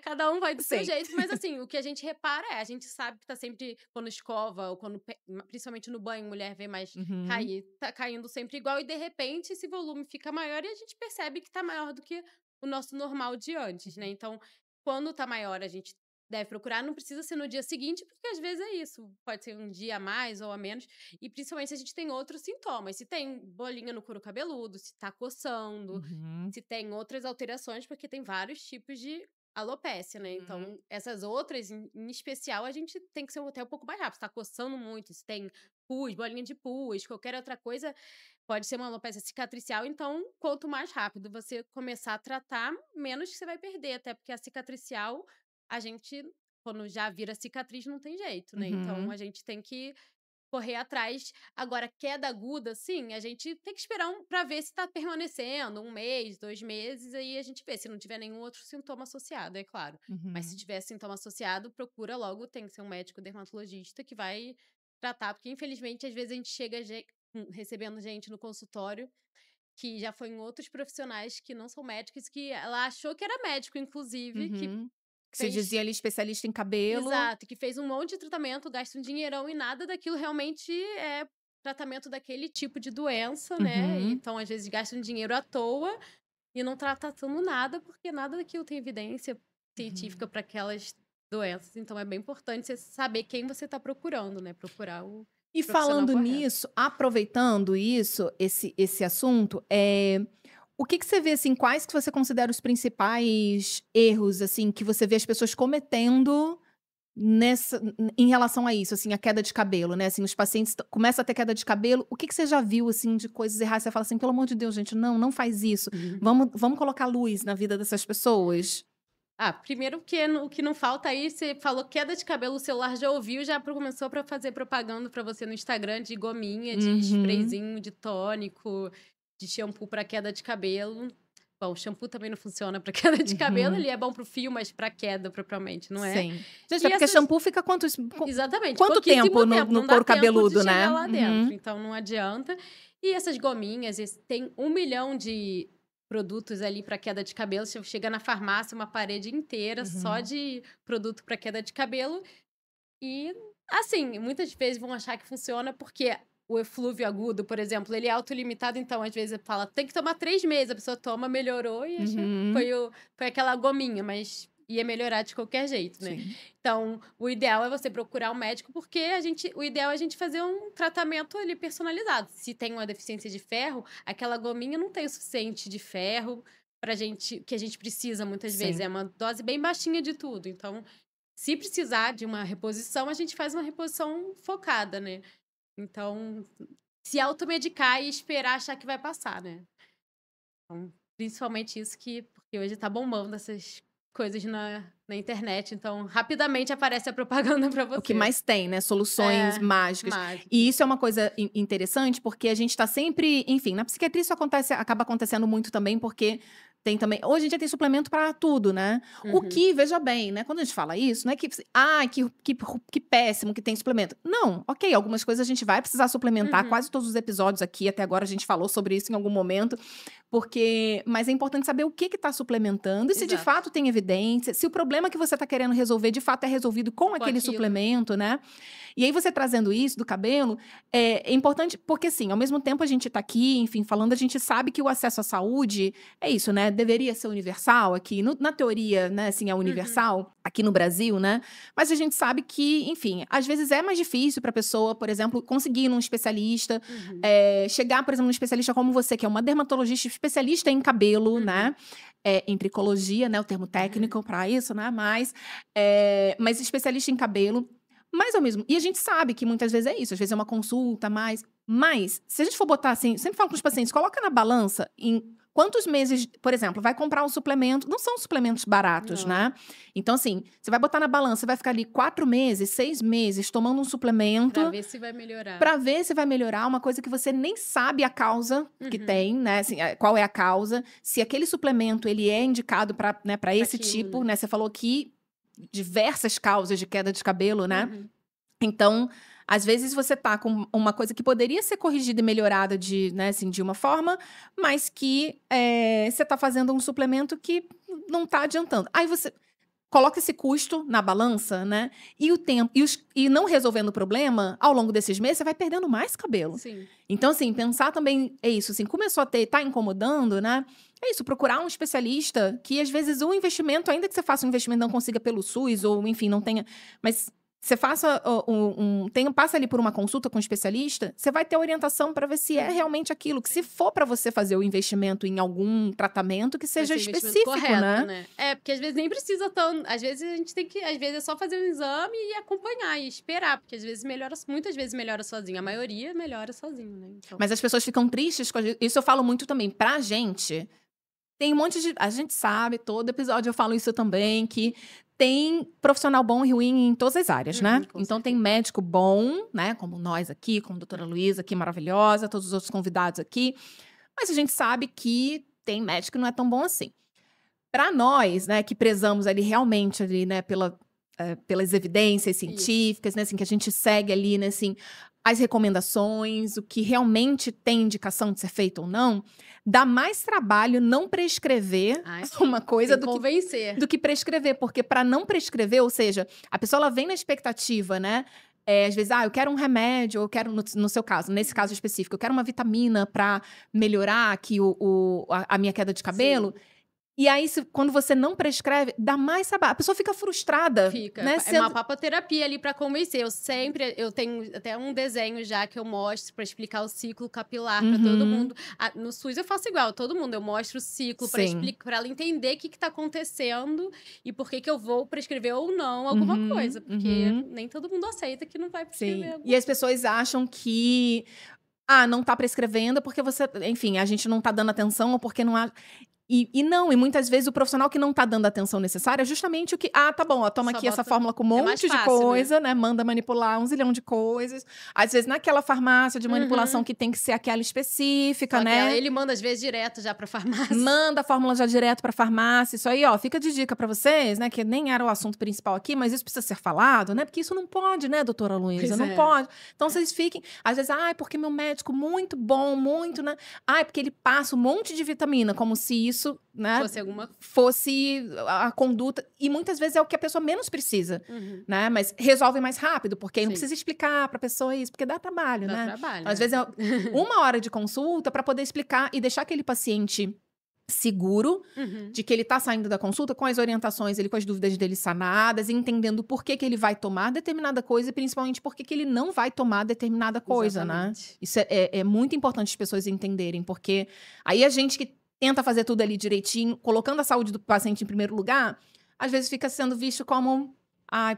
cada um vai do seu Sei. jeito, mas assim, o que a gente repara a gente sabe que tá sempre quando escova ou quando principalmente no banho, mulher vê mais Uhum. cair, tá caindo sempre igual e de repente esse volume fica maior e a gente percebe que tá maior do que o nosso normal de antes, né. Então, quando tá maior a gente deve procurar, não precisa ser no dia seguinte, porque às vezes é isso, pode ser um dia a mais ou a menos, e principalmente se a gente tem outros sintomas, se tem bolinha no couro cabeludo, se tá coçando, Uhum. se tem outras alterações, porque tem vários tipos de alopécia, né, Uhum. então essas outras, em especial, a gente tem que ser até um pouco mais rápido, se tá coçando muito, se tem pus, bolinha de pus, qualquer outra coisa, pode ser uma alopécia cicatricial, então quanto mais rápido você começar a tratar, menos que você vai perder, até porque a cicatricial, a gente, quando já vira cicatriz, não tem jeito, né, então Uhum. a gente tem que correr atrás. Agora, queda aguda, sim, a gente tem que esperar pra ver se tá permanecendo 1 mês, 2 meses, aí a gente vê, se não tiver nenhum outro sintoma associado, é claro. Mas se Uhum. tiver sintoma associado, procura logo, tem que ser um médico dermatologista que vai tratar, porque infelizmente, às vezes a gente chega recebendo gente no consultório que já foi em outros profissionais que não são médicos, que ela achou que era médico, inclusive, que Uhum. Que se fez. dizia ali especialista em cabelo. Exato, que fez um monte de tratamento, gasta um dinheirão e nada daquilo realmente é tratamento daquele tipo de doença, né, e Uhum. então às vezes gasta um dinheiro à toa e não tá tratando nada, porque nada daquilo tem evidência científica Uhum. para aquelas doenças, então é bem importante você saber quem você tá procurando, né, procurar o E profissional falando correto. nisso, aproveitando isso, esse assunto, o que que você vê, assim, quais que você considera os principais erros, assim, que você vê as pessoas cometendo em relação a isso, assim, a queda de cabelo, né, assim, os pacientes começam a ter queda de cabelo, o que que você já viu, assim, de coisas erradas? Você fala assim: "Pelo amor de Deus, gente, não faz isso. Vamos colocar luz na vida dessas pessoas"? Ah, primeiro que o que não falta aí, você falou queda de cabelo, o celular já ouviu, já começou pra fazer propaganda pra você no Instagram de gominha, de Uhum, sprayzinho, de tônico, de shampoo pra queda de cabelo. Bom, shampoo também não funciona pra queda de cabelo, uhum. ele é bom pro fio, mas pra queda propriamente não é. Sim. Gente, é E porque essas shampoo fica exatamente, quanto pouquíssimo tempo no tempo, no não dá couro tempo de cabeludo, né? chegar lá dentro, Uhum, então não adianta. E essas gominhas, tem 1 milhão de produtos ali para queda de cabelo, você chega na farmácia, uma parede inteira só uhum, de produto para queda de cabelo e, assim, muitas vezes vão achar que funciona, porque o eflúvio agudo, por exemplo, ele é autolimitado, então às vezes fala: "Tem que tomar 3 meses", a pessoa toma, melhorou e acha uhum. foi aquela gominha, mas ia melhorar de qualquer jeito, né. Sim. Então, o ideal é você procurar um médico, porque o ideal é a gente fazer um tratamento ali personalizado. Se tem uma deficiência de ferro, aquela gominha não tem o suficiente de ferro pra gente que a gente precisa muitas vezes, Sim. é uma dose bem baixinha de tudo, então se precisar de uma reposição, a gente faz uma reposição focada, né. Então, se automedicar e esperar achar que vai passar, né. Então, principalmente isso porque hoje tá bombando essas coisas na internet, então rapidamente aparece a propaganda pra É o que você. mais tem, né, soluções É, mágicas. E mágicas. isso é uma coisa interessante, porque a gente tá sempre enfim, na psiquiatria isso acaba acontecendo muito também, porque tem também hoje em dia tem suplemento para tudo, né. O Uhum, que, veja bem, né, quando a gente fala isso, não é que: "Ai, que péssimo que tem suplemento". Não, ok, algumas coisas a gente vai precisar suplementar, uhum. quase todos os episódios aqui até agora a gente falou sobre isso em algum momento, mas é importante saber o que está suplementando e se de Exato. fato tem evidência, se o problema que você está querendo resolver de fato é resolvido com Com aquele aquilo. suplemento, né. E aí você trazendo isso do cabelo, é importante porque, assim, ao mesmo tempo a gente está aqui, enfim, falando, a gente sabe que o acesso à saúde é isso, né, deveria ser universal aqui, na teoria, né, assim, é Uhum, universal aqui no Brasil, né, mas a gente sabe que, enfim, às vezes é mais difícil para a pessoa, por exemplo, conseguir ir num especialista, uhum. chegar, por exemplo, num especialista como você, que é uma dermatologista especialista em cabelo, né? Em tricologia, né? O termo técnico para isso, né? Mas especialista em cabelo. Mais ou mesmo. E a gente sabe que muitas vezes é isso. Às vezes é uma consulta, mas se a gente for botar assim, sempre falo com os pacientes, coloca na balança em quantos meses, por exemplo, vai comprar um suplemento. Não são suplementos baratos, né? Então, assim, você vai botar na balança, vai ficar ali 4 meses, 6 meses tomando um suplemento. Pra ver se vai melhorar. Pra ver se vai melhorar uma coisa que você nem sabe a causa que tem, né? Assim, qual é a causa. Se aquele suplemento, ele é indicado pra, né, pra esse aquilo, tipo, né? né? Você falou que diversas causas de queda de cabelo, né? Então, às vezes você tá com uma coisa que poderia ser corrigida e melhorada né, assim, de uma forma, mas que você tá fazendo um suplemento que não tá adiantando. Aí você coloca esse custo na balança, né? E o tempo, e não resolvendo o problema, ao longo desses meses, você vai perdendo mais cabelo. Sim. Então, assim, pensar também é isso, assim, começou a tá incomodando, né? É isso, procurar um especialista que, às vezes, o investimento, ainda que você faça um investimento e não consiga pelo SUS, ou, enfim, não tenha... Mas você faça passa ali por uma consulta com um especialista, você vai ter orientação para ver se é realmente aquilo. Que se for para você fazer o investimento em algum tratamento, que seja específico, correto, né? Porque às vezes nem precisa tão... Às vezes a gente tem que... Às vezes é só fazer um exame e acompanhar e esperar. Porque às vezes muitas vezes melhora sozinho. A maioria melhora sozinho, né? Então... Mas as pessoas ficam tristes com isso. Eu falo muito também. Pra gente, tem um monte de... A gente sabe, todo episódio eu falo isso também, que tem profissional bom e ruim em todas as áreas, né? Então, tem médico bom, né? Como nós aqui, como a doutora Luísa aqui, maravilhosa, todos os outros convidados aqui. Mas a gente sabe que tem médico que não é tão bom assim. Para nós, né, que prezamos ali realmente ali, né, pelas evidências científicas, né, assim, que a gente segue ali, né, assim, as recomendações, o que realmente tem indicação de ser feito ou não, dá mais trabalho não prescrever uma coisa do que prescrever, porque para não prescrever, ou seja, a pessoa ela vem na expectativa, né? Às vezes, eu quero um remédio, eu quero, no seu caso, nesse caso específico, eu quero uma vitamina para melhorar aqui a minha queda de cabelo. Sim. E aí, quando você não prescreve, dá mais trabalho. A pessoa fica frustrada. Fica. Né? É uma papoterapia ali pra convencer. Eu tenho até um desenho já que eu mostro pra explicar o ciclo capilar pra todo mundo. No SUS eu faço igual, todo mundo. Eu mostro o ciclo pra explicar, pra ela entender o que tá acontecendo e por que eu vou prescrever ou não alguma coisa. Porque nem todo mundo aceita que não vai prescrever. E as pessoas acham que não tá prescrevendo porque você... Enfim, a gente não tá dando atenção ou porque não há... E muitas vezes o profissional que não tá dando a atenção necessária é justamente o que... tá bom, toma aqui essa fórmula com um monte de coisa, né? Manda manipular 1 zilhão de coisas. Às vezes naquela farmácia de manipulação que tem que ser aquela específica, só né? Ele manda às vezes direto já pra farmácia. Manda a fórmula já direto pra farmácia. Isso aí, fica de dica pra vocês, né? Que nem era o assunto principal aqui, mas isso precisa ser falado, né? Porque isso não pode, né, doutora Luísa? Não pode. Então vocês fiquem... Às vezes, porque meu médico muito bom, muito, né? Porque ele passa um monte de vitamina, como se isso, né, fosse a conduta, e muitas vezes é o que a pessoa menos precisa, né, mas resolve mais rápido, porque não precisa explicar pra pessoa isso, porque dá trabalho, né? Trabalho, às vezes é 1 hora de consulta pra poder explicar e deixar aquele paciente seguro de que ele tá saindo da consulta com as orientações, com as dúvidas dele sanadas, entendendo por que ele vai tomar determinada coisa e principalmente por que ele não vai tomar determinada coisa, né? Isso é muito importante as pessoas entenderem, porque aí a gente que tenta fazer tudo ali direitinho, colocando a saúde do paciente em primeiro lugar, às vezes fica sendo visto como...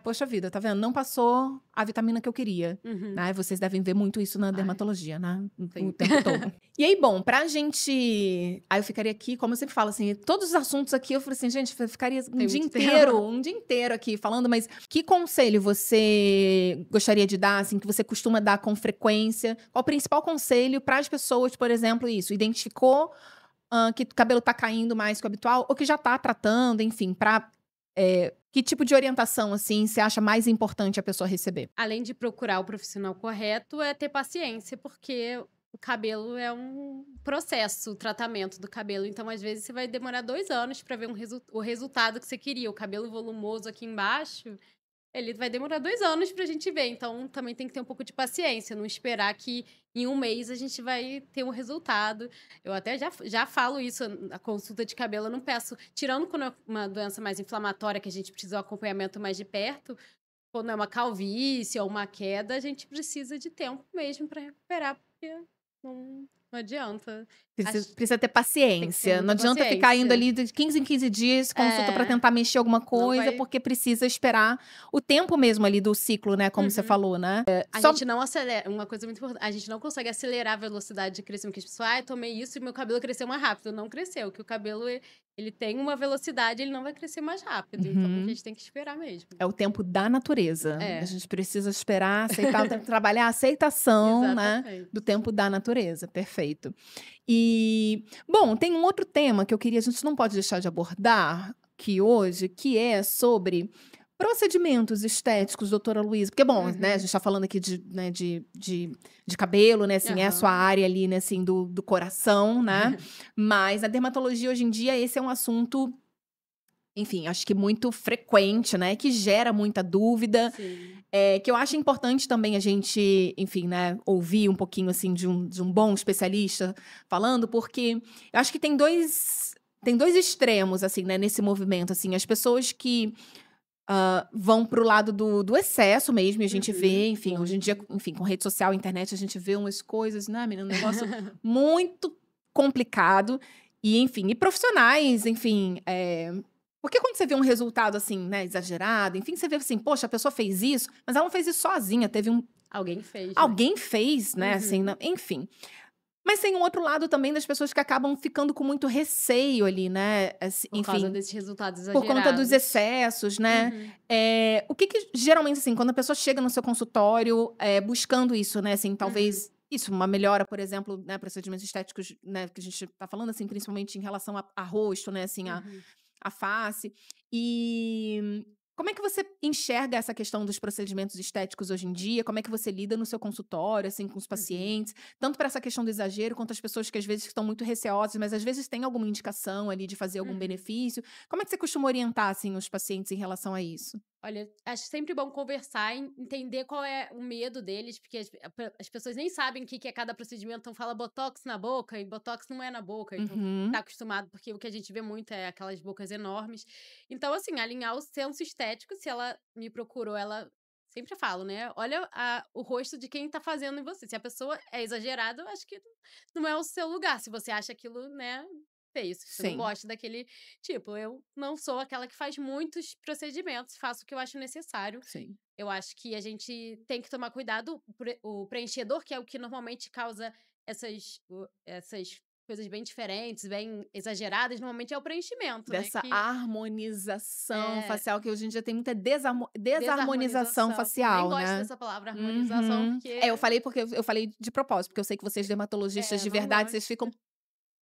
poxa vida, tá vendo? Não passou a vitamina que eu queria. Né? Vocês devem ver muito isso na dermatologia, né? O tempo todo. E aí, bom, pra gente... Aí eu ficaria aqui, como eu sempre falo, assim, todos os assuntos aqui, eu falei assim, gente, eu ficaria um dia inteiro aqui falando, mas que conselho você gostaria de dar, assim, que você costuma dar com frequência? Qual o principal conselho para as pessoas, por exemplo, isso? Identificou que o cabelo tá caindo mais que o habitual, ou que já tá tratando, enfim, pra... que tipo de orientação, assim, você acha mais importante a pessoa receber? Além de procurar o profissional correto, é ter paciência, porque o cabelo é um processo, o tratamento do cabelo. Então, às vezes, você vai demorar 2 anos para ver o resultado que você queria. O cabelo volumoso aqui embaixo, ele vai demorar 2 anos pra gente ver. Então, também tem que ter um pouco de paciência, não esperar que em 1 mês a gente vai ter um resultado. Eu até já falo isso, a consulta de cabelo eu não peço... Tirando quando é uma doença mais inflamatória, que a gente precisa de um acompanhamento mais de perto, quando é uma calvície ou uma queda, a gente precisa de tempo mesmo para recuperar, porque não adianta. Precisa ter Tem que ter paciência. Não muita adianta ficar indo paciência. ali de 15 em 15 dias, consulta pra É, tentar mexer alguma não coisa, vai. porque precisa esperar o tempo mesmo ali do ciclo, né, como você Uhum. falou, né. A Só gente não acelera, uma coisa muito importante, a gente não consegue acelerar a velocidade de crescimento, que as pessoas: "Ai, tomei isso e meu cabelo cresceu mais rápido", não cresceu, que o cabelo ele tem uma velocidade, ele não vai crescer mais rápido, então a uhum. gente tem que esperar mesmo. É o tempo da natureza. A É, gente precisa esperar, aceitar, trabalhar a aceitação, né, exatamente. do tempo da natureza, perfeito. E, bom, tem um outro tema que eu queria a gente não pode deixar de abordar aqui hoje, que é sobre procedimentos estéticos, doutora Luísa. Porque, bom, né, a Uhum. gente está falando aqui de cabelo, né, assim, é a sua Aham. área ali, né, assim, do coração, né, mas a dermatologia hoje em dia, esse é um assunto, enfim, acho que muito frequente, né, que gera muita dúvida, Sim. que eu acho importante também a gente, enfim, né, ouvir um pouquinho, assim, de um bom especialista falando, porque eu acho que tem dois extremos, assim, né, nesse movimento, assim, as pessoas que vão para o lado do excesso mesmo, e a gente vê, Uhum. enfim, hoje em dia, Muito. enfim, com rede social, internet, a gente vê umas coisas, né, menina, um negócio muito complicado, e enfim, e profissionais, enfim, porque quando você vê um resultado assim, né, exagerado, enfim, você vê assim, poxa, a pessoa fez isso, mas ela não fez isso sozinha, Alguém fez, né. alguém fez, né, assim, Uhum. enfim. Mas tem um outro lado também das pessoas que acabam ficando com muito receio ali, né, Por causa enfim, desses resultados por conta dos exagerados. excessos, né. Uhum. O que que geralmente, assim, quando a pessoa chega no seu consultório, buscando isso, né, assim, Uhum. talvez isso, uma melhora, por exemplo, né, procedimentos estéticos, né, que a gente tá falando, assim, principalmente em relação a rosto, né, assim, a Uhum. a face. E como é que você enxerga essa questão dos procedimentos estéticos hoje em dia? Como é que você lida no seu consultório, assim, com os Uhum. pacientes? Tanto para essa questão do exagero, quanto as pessoas que às vezes estão muito receosas, mas às vezes tem alguma indicação ali de fazer algum Uhum. benefício. Como é que você costuma orientar, assim, os pacientes em relação a isso? Olha, acho sempre bom conversar e entender qual é o medo deles, porque as pessoas nem sabem o que que é cada procedimento, então fala botox na boca e botox não é na boca, então tá Uhum, acostumado, porque o que a gente vê muito é aquelas bocas enormes. Então, assim, alinhar o senso estético, se ela me procurou, ela sempre falo, né? Olha o rosto de quem tá fazendo em você. Se a pessoa é exagerada, eu acho que não é o seu lugar. Se você acha aquilo, né, feio, se você não sim, gosta daquele tipo, eu não sou aquela que faz muitos procedimentos, faço o que eu acho necessário. sim. Eu acho que a gente tem que tomar cuidado, o preenchedor, que é o que normalmente causa essas coisas bem diferentes, bem exageradas, normalmente é o preenchimento, né, Dessa que harmonização é facial, que hoje em dia tem muita desarmonização desarmonização. Nem facial, gosto né. dessa palavra harmonização, Uhum. porque Eu falei porque eu falei de propósito, porque eu sei que vocês dermatologistas de não verdade, vocês gosto. ficam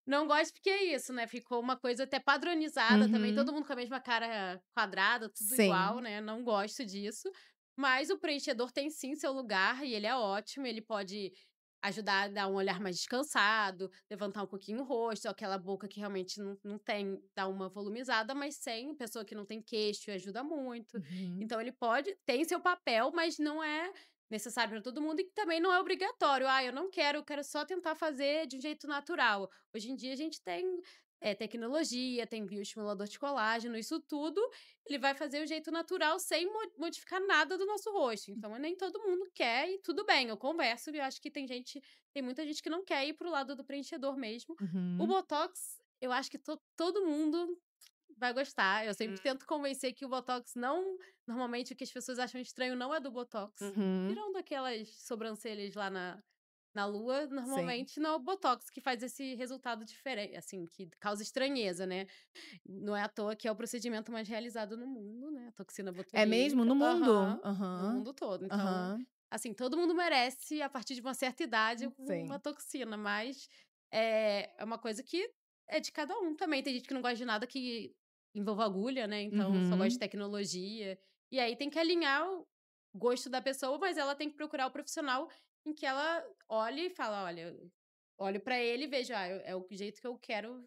Não gosto porque é isso, né, ficou uma coisa até padronizada também, todo uhum. mundo com a mesma cara quadrada, tudo igual, Sim, né, não gosto disso. Mas o preenchedor tem sim seu lugar e ele é ótimo, ele pode ajudar a dar um olhar mais descansado, levantar um pouquinho o rosto, aquela boca que realmente não tem, dar uma volumizada, mas sem, pessoa que não tem queixo ajuda muito. uhum. Então ele tem seu papel, mas não é necessário para todo mundo e também não é obrigatório. "Ah, eu não quero, eu quero só tentar fazer de um jeito natural". Hoje em dia a gente tem, tecnologia, tem bioestimulador de colágeno, isso tudo ele vai fazer o jeito natural sem modificar nada do nosso rosto. Então nem todo mundo quer e tudo bem, eu converso e eu acho que tem muita gente que não quer ir para o lado do preenchedor mesmo. O Uhum. botox, eu acho que todo mundo vai gostar. Eu sempre tento convencer que o botox não, normalmente o que as pessoas acham estranho não é do botox. Uhum. Tirando aquelas sobrancelhas lá na lua, Sim. normalmente não é o botox que faz esse resultado diferente, assim, que causa estranheza, né. Não é à toa que é o procedimento mais realizado no mundo, né, a toxina É mesmo? botulínica. No mundo? Aham, no Aham. mundo todo. Então, Aham. assim, todo mundo merece, a partir de uma certa idade, uma Sim. toxina, mas, é uma coisa que é de cada um também. Tem gente que não gosta de nada que envolva agulha, né, então só gosta de Uhum. tecnologia. E aí tem que alinhar o gosto da pessoa, mas ela tem que procurar o profissional em que ela olhe e fala: "Olha", olho pra ele e vejo: "Ah, é o jeito que eu quero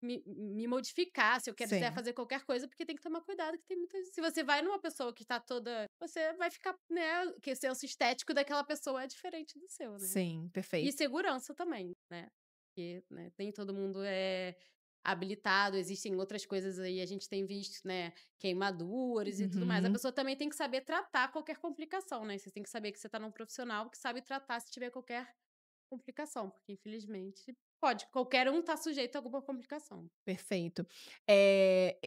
me modificar, se eu quiser Sim. fazer qualquer coisa", porque tem que tomar cuidado que tem muitas, se você vai numa pessoa que tá toda, você vai ficar, né, que o senso estético daquela pessoa é diferente do seu, né. Sim, E perfeito. segurança também, né, porque, né, nem todo mundo é habilitado, existem outras coisas aí, a gente tem visto, né, queimaduras e tudo mais. A Uhum. pessoa também tem que saber tratar qualquer complicação, né, você tem que saber que você tá num profissional que sabe tratar se tiver qualquer complicação, porque infelizmente pode. Qualquer um tá sujeito a alguma complicação. Perfeito.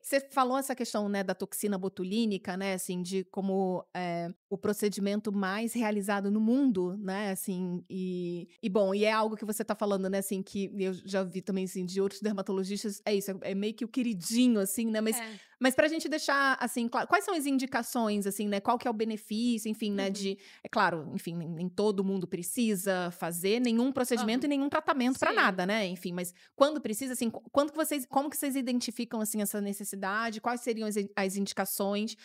Você falou essa questão, né, da toxina botulínica, né, assim, de como, o procedimento mais realizado no mundo, né, assim, bom, e é algo que você tá falando, né, assim, que eu já vi também, assim, de outros dermatologistas, é isso, é meio que o queridinho, assim, né, É. mas pra gente deixar, assim, claro, quais são as indicações, assim, né, qual que é o benefício, enfim, né, Uhum. de é claro, enfim, nem todo mundo precisa fazer nenhum procedimento Aham. e nenhum tratamento pra Sim. nada, né, enfim, mas quando precisa, assim, quando que vocês como que vocês identificam, assim, essa necessidade? Quais seriam as indicações?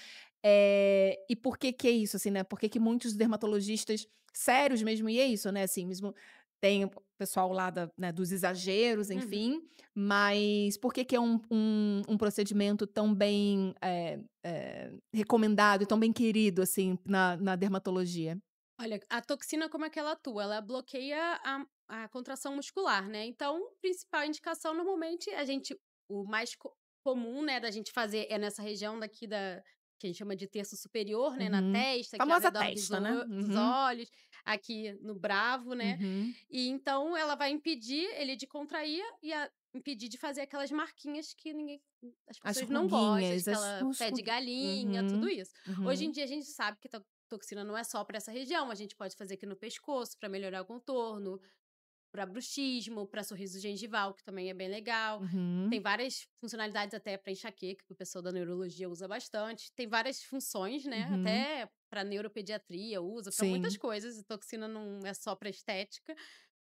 E por que que é isso, assim, né, por que que muitos dermatologistas sérios mesmo e é isso, né, assim, mesmo tem o pessoal lá né, dos exageros, Uhum. enfim, mas por que que é um procedimento tão bem, recomendado e tão bem querido, assim, na dermatologia? Olha, a toxina como é que ela atua? Ela bloqueia a contração muscular, né, então, principal indicação normalmente o mais comum, né, da gente fazer é nessa região daqui que a gente chama de terço superior, né, na Uhum. testa, aqui ao Famosa redor testa, né? dos Uhum, olhos, aqui no bravo, né, uhum. e então ela vai impedir ele de contrair e impedir de fazer aquelas marquinhas que as As pessoas não gostam, ruguinhas, aquela os pé de rugu galinha, tudo uhum, isso. Hoje em uhum, dia a gente sabe que toxina não é só para essa região, a gente pode fazer aqui no pescoço para melhorar o contorno, para bruxismo, para sorriso gengival, que também é bem legal. Tem uhum. várias funcionalidades até para enxaqueca, que o pessoal da neurologia usa bastante. Tem várias funções, né? Uhum. Até para neuropediatria usa, para muitas Sim. coisas. A toxina não é só para estética.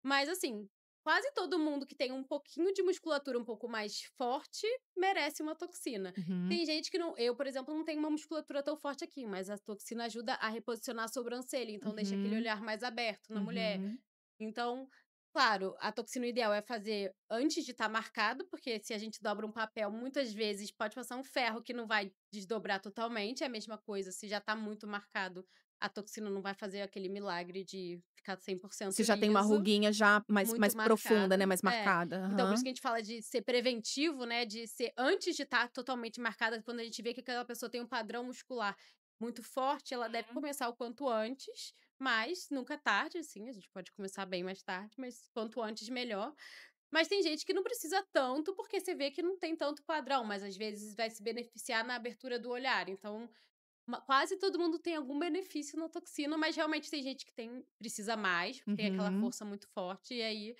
Mas assim, quase todo mundo que tem um pouquinho de musculatura um pouco mais forte merece uma toxina. Uhum. Tem gente que não. Eu, por exemplo, não tenho uma musculatura tão forte aqui, mas a toxina ajuda a reposicionar a sobrancelha, então deixa aquele Uhum. olhar mais aberto na mulher. Uhum. Então, claro, a toxina ideal é fazer antes de estar marcado, porque se a gente dobra um papel, muitas vezes pode passar um ferro que não vai desdobrar totalmente. É a mesma coisa, se já está muito marcado, a toxina não vai fazer aquele milagre de ficar 100% Se já tem uma liso. ruguinha já mais Muito profunda, né, marcado, mais é. marcada. Então por isso Aham. que a gente fala de ser preventivo, né, de ser antes de estar totalmente marcada, quando a gente vê que aquela pessoa tem um padrão muscular muito forte, ela deve Uhum. começar o quanto antes, mas nunca é tarde, assim, a gente pode começar bem mais tarde, mas quanto antes melhor. Mas tem gente que não precisa tanto, porque você vê que não tem tanto padrão, mas às vezes vai se beneficiar na abertura do olhar, então quase todo mundo tem algum benefício na toxina, mas realmente tem gente que precisa mais, porque tem aquela Uhum. força muito forte, e aí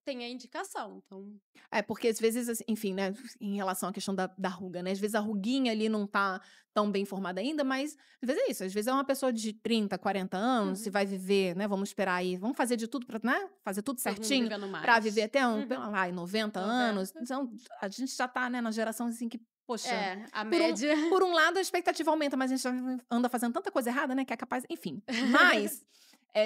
tem a indicação, então É, porque às vezes, assim, enfim, né, em relação à questão da ruga, né, às vezes a ruguinha ali não tá tão bem formada ainda, mas às vezes é isso, às vezes é uma pessoa de 30, 40 anos, se uhum. vai viver, né, vamos esperar aí, vamos fazer de tudo pra, né, fazer tudo Todo mundo certinho vivendo pra viver mais. até Uhum. 90 anos, 90. então a gente já tá, né, na geração, assim, que, poxa, É, a por um média. por um lado a expectativa aumenta, mas a gente já anda fazendo tanta coisa errada, né, que é capaz enfim. Mas,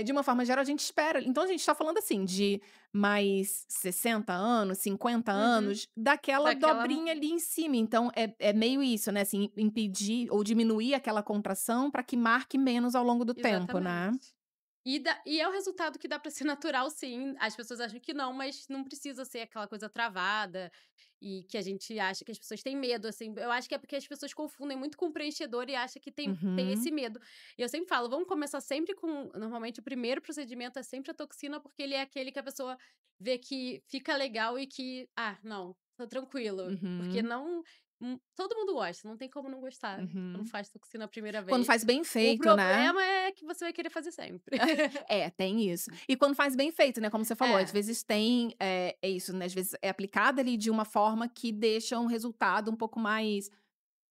de uma forma geral, a gente espera então a gente tá falando, assim, de mais 60 anos, 50 Uhum. anos, daquela Daquela dobrinha ali em cima. Então é meio isso, né, assim, impedir ou diminuir aquela contração para que marque menos ao longo do tempo, exatamente. né. E é o resultado que dá pra ser natural sim, as pessoas acham que não, mas não precisa ser aquela coisa travada, e que a gente acha que as pessoas têm medo, assim, eu acho que é porque as pessoas confundem muito com preenchedor e acha que tem esse Uhum. medo. E eu sempre falo, vamos começar sempre com normalmente o primeiro procedimento é sempre a toxina, porque ele é aquele que a pessoa vê que fica legal e que: "Ah, não, tô tranquilo", porque Uhum. não todo mundo gosta, não tem como não gostar quando Uhum. faz toxina a primeira Quando vez. faz bem O feito, né. problema é que você vai querer fazer sempre. É, tem isso. E quando faz bem feito, né, como você falou, às É, vezes tem, é isso, né, às vezes é aplicada ali de uma forma que deixa um resultado um pouco mais,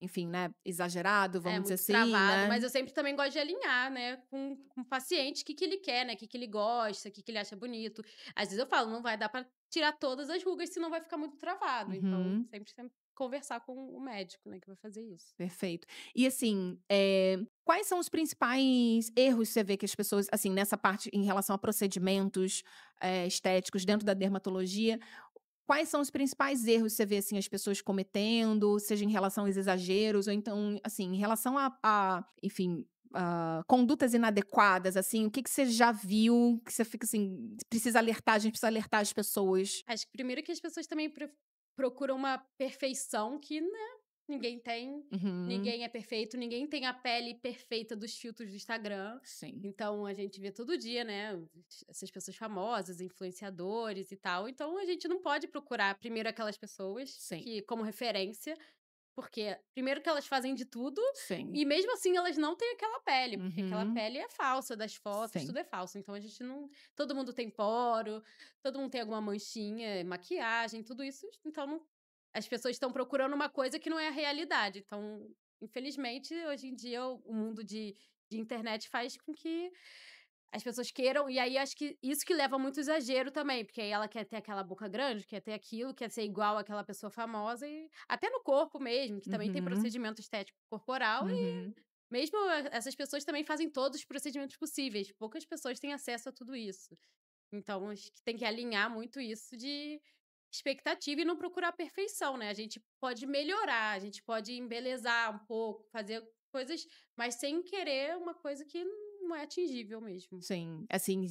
enfim, né, exagerado, é vamos dizer muito assim, travado, né. mas eu sempre também gosto de alinhar, né, com o paciente, o que que ele quer, né, o que que ele gosta, o que que ele acha bonito. Às vezes eu falo: "Não vai dar pra tirar todas as rugas, senão vai ficar muito travado", então Uhum. sempre conversar com o médico, né, que vai fazer isso. Perfeito. E assim, quais são os principais erros que você vê que as pessoas, assim, nessa parte em relação a procedimentos, estéticos dentro da dermatologia, quais são os principais erros que você vê, assim, as pessoas cometendo, seja em relação aos exageros ou então, assim, em relação enfim, condutas inadequadas, assim, o que que você já viu que você fica assim: "Precisa alertar, a gente precisa alertar as pessoas"? Acho que primeiro que as pessoas também procuram uma perfeição que, né. ninguém tem. Uhum. Ninguém é perfeito, ninguém tem a pele perfeita dos filtros do Instagram. Sim. Então, a gente vê todo dia, né, essas pessoas famosas, influenciadores e tal. Então, a gente não pode procurar primeiro aquelas pessoas Sim. que como referência, porque primeiro que elas fazem de tudo Sim. e mesmo assim elas não têm aquela pele, porque aquela Uhum. pele é falsa das fotos, Sim. tudo é falso. Então, a gente não todo mundo tem poro, todo mundo tem alguma manchinha, maquiagem, tudo isso. Então, as pessoas estão procurando uma coisa que não é a realidade. Então, infelizmente, hoje em dia, o mundo de internet faz com que as pessoas queiram. E aí, acho que isso que leva muito exagero também, porque aí ela quer ter aquela boca grande, quer ter aquilo, quer ser igual àquela pessoa famosa, e até no corpo mesmo, que também tem Uhum. procedimento estético corporal. E Uhum. mesmo essas pessoas também fazem todos os procedimentos possíveis. Poucas pessoas têm acesso a tudo isso. Então, acho que tem que alinhar muito isso de expectativa e não procurar a perfeição, né? A gente pode melhorar, a gente pode embelezar um pouco, fazer coisas, mas sem querer uma coisa que não é atingível mesmo. Sim. Assim,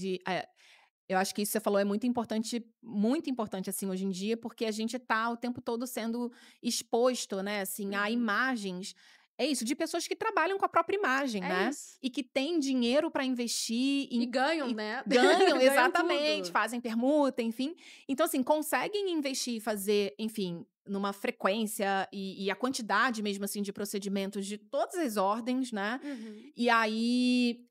eu acho que isso que você falou é muito importante, assim, hoje em dia, porque a gente tá o tempo todo sendo exposto, né, assim, a Uhum. imagens. É isso, de pessoas que trabalham com a própria imagem, É né? isso. E que têm dinheiro para investir E ganham, e né? ganham, Ganham exatamente, tudo. fazem permuta, enfim. Então, assim, conseguem investir e fazer, enfim, numa frequência e a quantidade mesmo, assim, de procedimentos de todas as ordens, né? Uhum. E aí,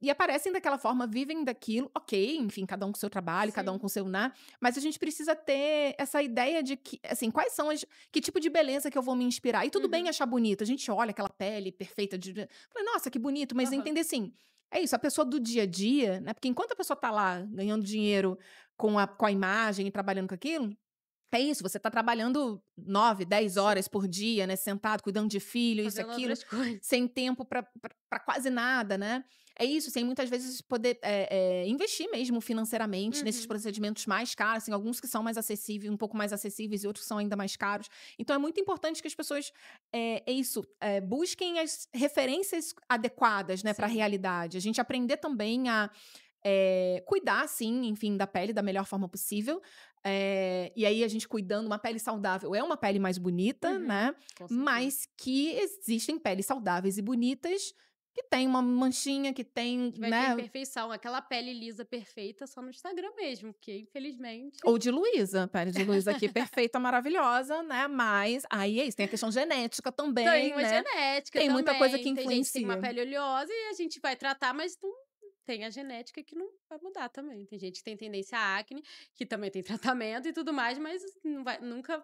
e aparecem daquela forma, vivem daquilo, ok, enfim, cada um com o seu trabalho, cada um Sim. com o seu, né? Mas a gente precisa ter essa ideia de que, assim, quais são que tipo de beleza que eu vou me inspirar? E tudo bem Uhum. achar bonito, a gente olha aquela pele perfeita fala, nossa, que bonito, mas Aham. entender assim, é isso, a pessoa do dia a dia, né? Porque enquanto a pessoa tá lá ganhando dinheiro com a imagem e trabalhando com aquilo, é isso, você tá trabalhando 9, 10 Sim. horas por dia, né, sentado, cuidando de filho, isso, Fazendo aquilo, outras coisas. sem tempo pra quase nada, né. É isso, sem muitas vezes poder, investir mesmo financeiramente nesses Uhum. procedimentos mais caros, assim, alguns que são mais acessíveis, um pouco mais acessíveis e outros que são ainda mais caros. Então é muito importante que as pessoas, é isso, busquem as referências adequadas, né, pra Sim. realidade. A gente aprender também a cuidar, sim, enfim, da pele da melhor forma possível. E aí a gente cuidando, uma pele saudável é uma pele mais bonita, Uhum. né? Com certeza. Mas que existem peles saudáveis e bonitas que tem uma manchinha, que tem, Que vai ter né? imperfeição. Aquela pele lisa perfeita só no Instagram mesmo, porque infelizmente Ou de Luísa, a pele de Luísa aqui perfeita, maravilhosa, né? Mas aí é isso, tem a questão genética tem também, uma né? genética Tem muita coisa que também. Tem gente que tem uma influencia. pele oleosa e a gente vai tratar, mas não tem a genética que não vai mudar também. Tem gente que tem tendência à acne, que também tem tratamento e tudo mais, mas não vai nunca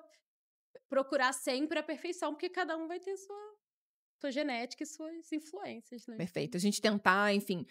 procurar sempre a perfeição, porque cada um vai ter sua genética e suas influências, né, então Perfeito. A gente tentar, enfim,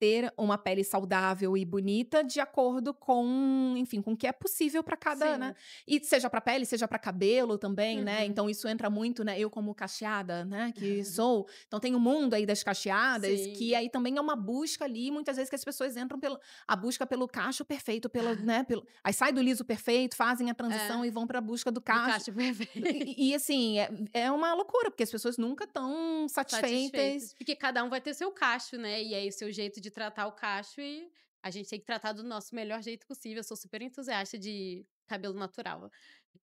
ter uma pele saudável e bonita de acordo com, enfim, com o que é possível para cada, né? sim. E seja para pele, seja para cabelo também, né? Uhum. Então isso entra muito, né? Eu como cacheada, né? Que sou, então tem o mundo aí das cacheadas que Sim. aí também é uma busca ali, muitas vezes que as pessoas entram pela a busca pelo cacho perfeito, pelo, né? Aí sai do liso perfeito, fazem a transição É, e vão para a busca do do cacho. cacho perfeito. Assim, é uma loucura, porque as pessoas nunca estão satisfeitas. Satisfeitas. Porque cada um vai ter seu cacho, né, e aí o seu jeito de tratar o cacho e a gente tem que tratar do nosso melhor jeito possível. Eu sou super entusiasta de cabelo natural.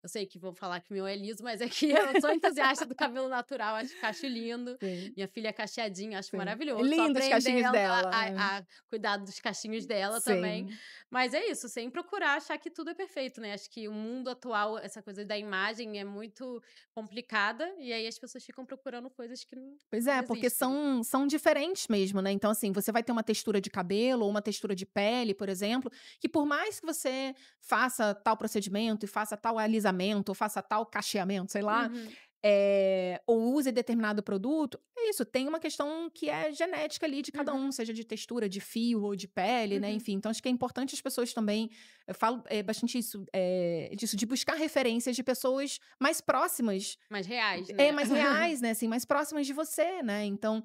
Eu sei que vão falar que o meu é liso, mas é que eu sou entusiasta do cabelo natural, acho lindo. Sim, Minha filha é cacheadinha, acho sim. É maravilhoso. Tô lindo os cachinhos aprendendo dela. a cuidar dos cachinhos dela também. Sim. Mas é isso, sem procurar achar que tudo é perfeito, né. Acho que o mundo atual, essa coisa da imagem é muito complicada, e aí as pessoas ficam procurando coisas que Pois não é, porque existem. são diferentes mesmo, né. Então, assim, você vai ter uma textura de cabelo ou uma textura de pele, por exemplo, que por mais que você faça tal procedimento e faça tal alisamento ou faça tal cacheamento, sei lá, Uhum. ou use determinado produto, é isso, tem uma questão que é genética ali de cada um, Uhum. seja de textura, de fio ou de pele, né, Uhum. enfim. Então acho que é importante as pessoas também, eu falo, bastante isso, disso, de buscar referências de pessoas mais próximas, Mais reais, né. mais reais, né, assim, mais próximas de você, né. Então,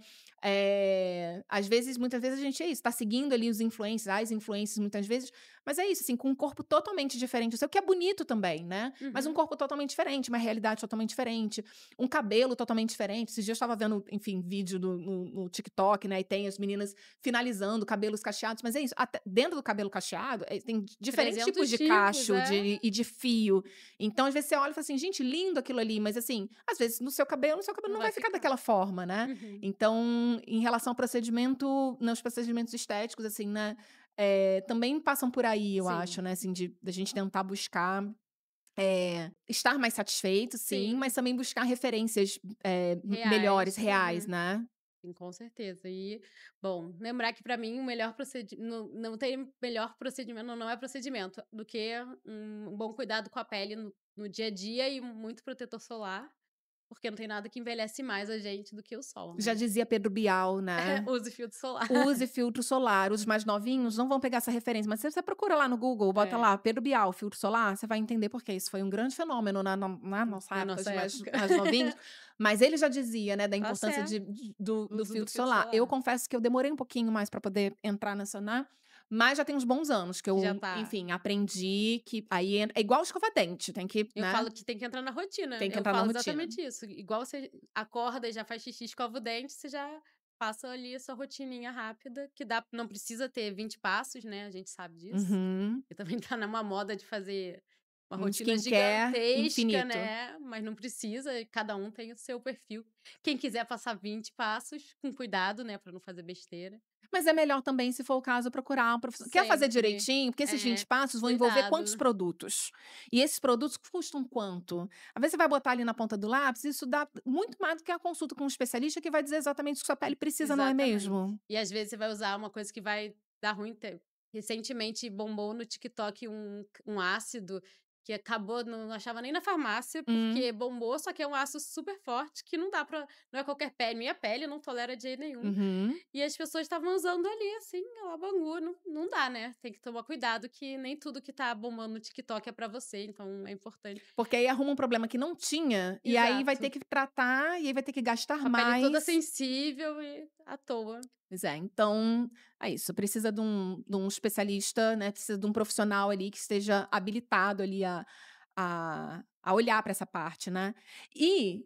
às vezes muitas vezes a gente é isso, tá seguindo ali os influencers, as influencers muitas vezes, Mas é isso, assim, com um corpo totalmente diferente. O seu que é bonito também, né? Mas um Uhum. corpo totalmente diferente, uma realidade totalmente diferente, um cabelo totalmente diferente. Esses dias eu estava vendo, enfim, vídeo no TikTok, né? E tem as meninas finalizando cabelos cacheados, mas é isso. Até dentro do cabelo cacheado, tem diferentes 300 tipos de tipos, cacho é. e de fio. Então, às vezes, você olha e fala assim, gente, lindo aquilo ali, mas assim, às vezes no seu cabelo Não não vai vai ficar ficar. daquela forma, né? Uhum. Então, em relação ao procedimento, nos procedimentos estéticos, assim, né? Também passam por aí, eu Sim, acho, né? Assim, da gente tentar buscar estar mais satisfeito, sim, mas sim. também buscar referências melhores, Reais. reais, Uhum. né? Sim, com certeza. E, bom, lembrar que pra mim o melhor procedimento não tem melhor procedimento, não é procedimento, do que um bom cuidado com a pele no dia a dia e muito protetor solar, porque não tem nada que envelhece mais a gente do que o sol, Já né. dizia Pedro Bial, né? Use filtro solar. Use filtro solar. Os mais novinhos não vão pegar essa referência, mas se você procura lá no Google, bota É, lá Pedro Bial, filtro solar, você vai entender por quê. Isso foi um grande fenômeno na nossa na época, nossa os época. mais novinhos. Mas ele já dizia, né, da Tá importância certo, do uso do filtro filtro solar. Eu solar, confesso que eu demorei um pouquinho mais para poder entrar nessa, né? Mas já tem uns bons anos que que já eu, tá. enfim, aprendi que aí é igual escova-dente, tem que, Eu né? falo que tem que entrar na rotina. Tem que Eu entrar na falo rotina. exatamente isso. Igual você acorda e já faz xixi, escova o dente, você já passa ali a sua rotininha rápida, que dá não precisa ter 20 passos, né, a gente sabe disso. Uhum. E também tá numa moda de fazer uma Um rotina skincare gigantesca, infinito. né, mas não precisa, e cada um tem o seu perfil. Quem quiser passar 20 passos, com cuidado, né, pra não fazer besteira. Mas é melhor também, se for o caso, procurar um profissional. Quer fazer Sempre. direitinho? Porque esses 20 É, passos vão envolver quantos cuidado. produtos? E esses produtos custam quanto? Às vezes você vai botar ali na ponta do lápis, isso dá muito mais do que a consulta com um especialista que vai dizer exatamente o que sua pele precisa, não é Exatamente. mesmo? E às vezes você vai usar uma coisa que vai dar ruim. Recentemente bombou no TikTok um ácido que acabou, não achava nem na farmácia, Hum, porque bombou, só que é um ácido super forte que não dá pra. Não é qualquer pele. Minha pele não tolera de jeito nenhum. uhum. E as pessoas estavam usando ali, assim, a Bangu. Não dá, né? Tem que tomar cuidado que nem tudo que tá bombando no TikTok é pra você, então é importante. Porque aí arruma um problema que não tinha, e aí vai ter Exato. que tratar, e aí vai ter que gastar Com a pele toda mais. sensível e à toa. Pois é, então é isso. Precisa de um especialista, né? Precisa de um profissional ali que esteja habilitado ali a olhar para essa parte, né? E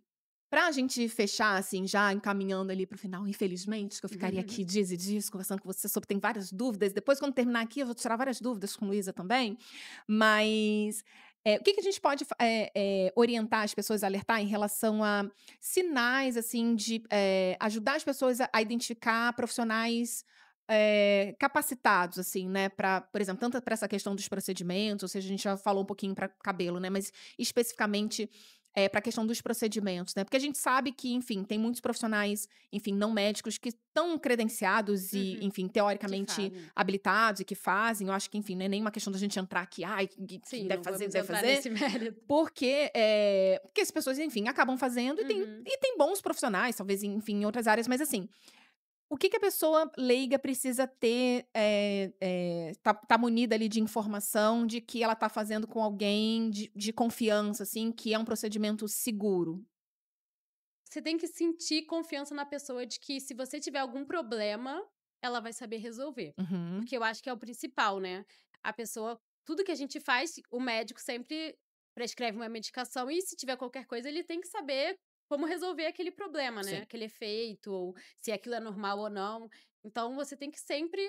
para a gente fechar, assim, já encaminhando ali para o final, infelizmente, que eu ficaria aqui dias e dias conversando com você sobre, tem várias dúvidas. Depois, quando terminar aqui, eu vou tirar várias dúvidas com Luísa também. Mas o que a gente pode orientar as pessoas a alertar em relação a sinais, assim, de ajudar as pessoas a identificar profissionais capacitados, assim, né, para, por exemplo, tanto para essa questão dos procedimentos, ou seja, a gente já falou um pouquinho para cabelo, né, mas especificamente para a questão dos procedimentos, né, porque a gente sabe que, enfim, tem muitos profissionais, enfim, não médicos que estão credenciados e, Uhum. enfim, Que teoricamente fazem. habilitados e que fazem. Eu acho que, enfim, não é nenhuma questão da gente entrar aqui, ai, quem Sim, deve não fazer, vamos deve entrar fazer, nesse mérito. porque as pessoas, enfim, acabam fazendo Uhum. e tem bons profissionais, talvez, enfim, em outras áreas, mas assim, o que a pessoa leiga precisa ter, tá munida ali de informação de que ela tá fazendo com alguém de confiança, assim, que é um procedimento seguro? Você tem que sentir confiança na pessoa de que se você tiver algum problema, ela vai saber resolver. Uhum, Porque eu acho que é o principal, né? A pessoa, tudo que a gente faz, o médico sempre prescreve uma medicação e se tiver qualquer coisa, ele tem que saber como resolver aquele problema, né? sim. Aquele efeito, ou se aquilo é normal ou não. Então você tem que sempre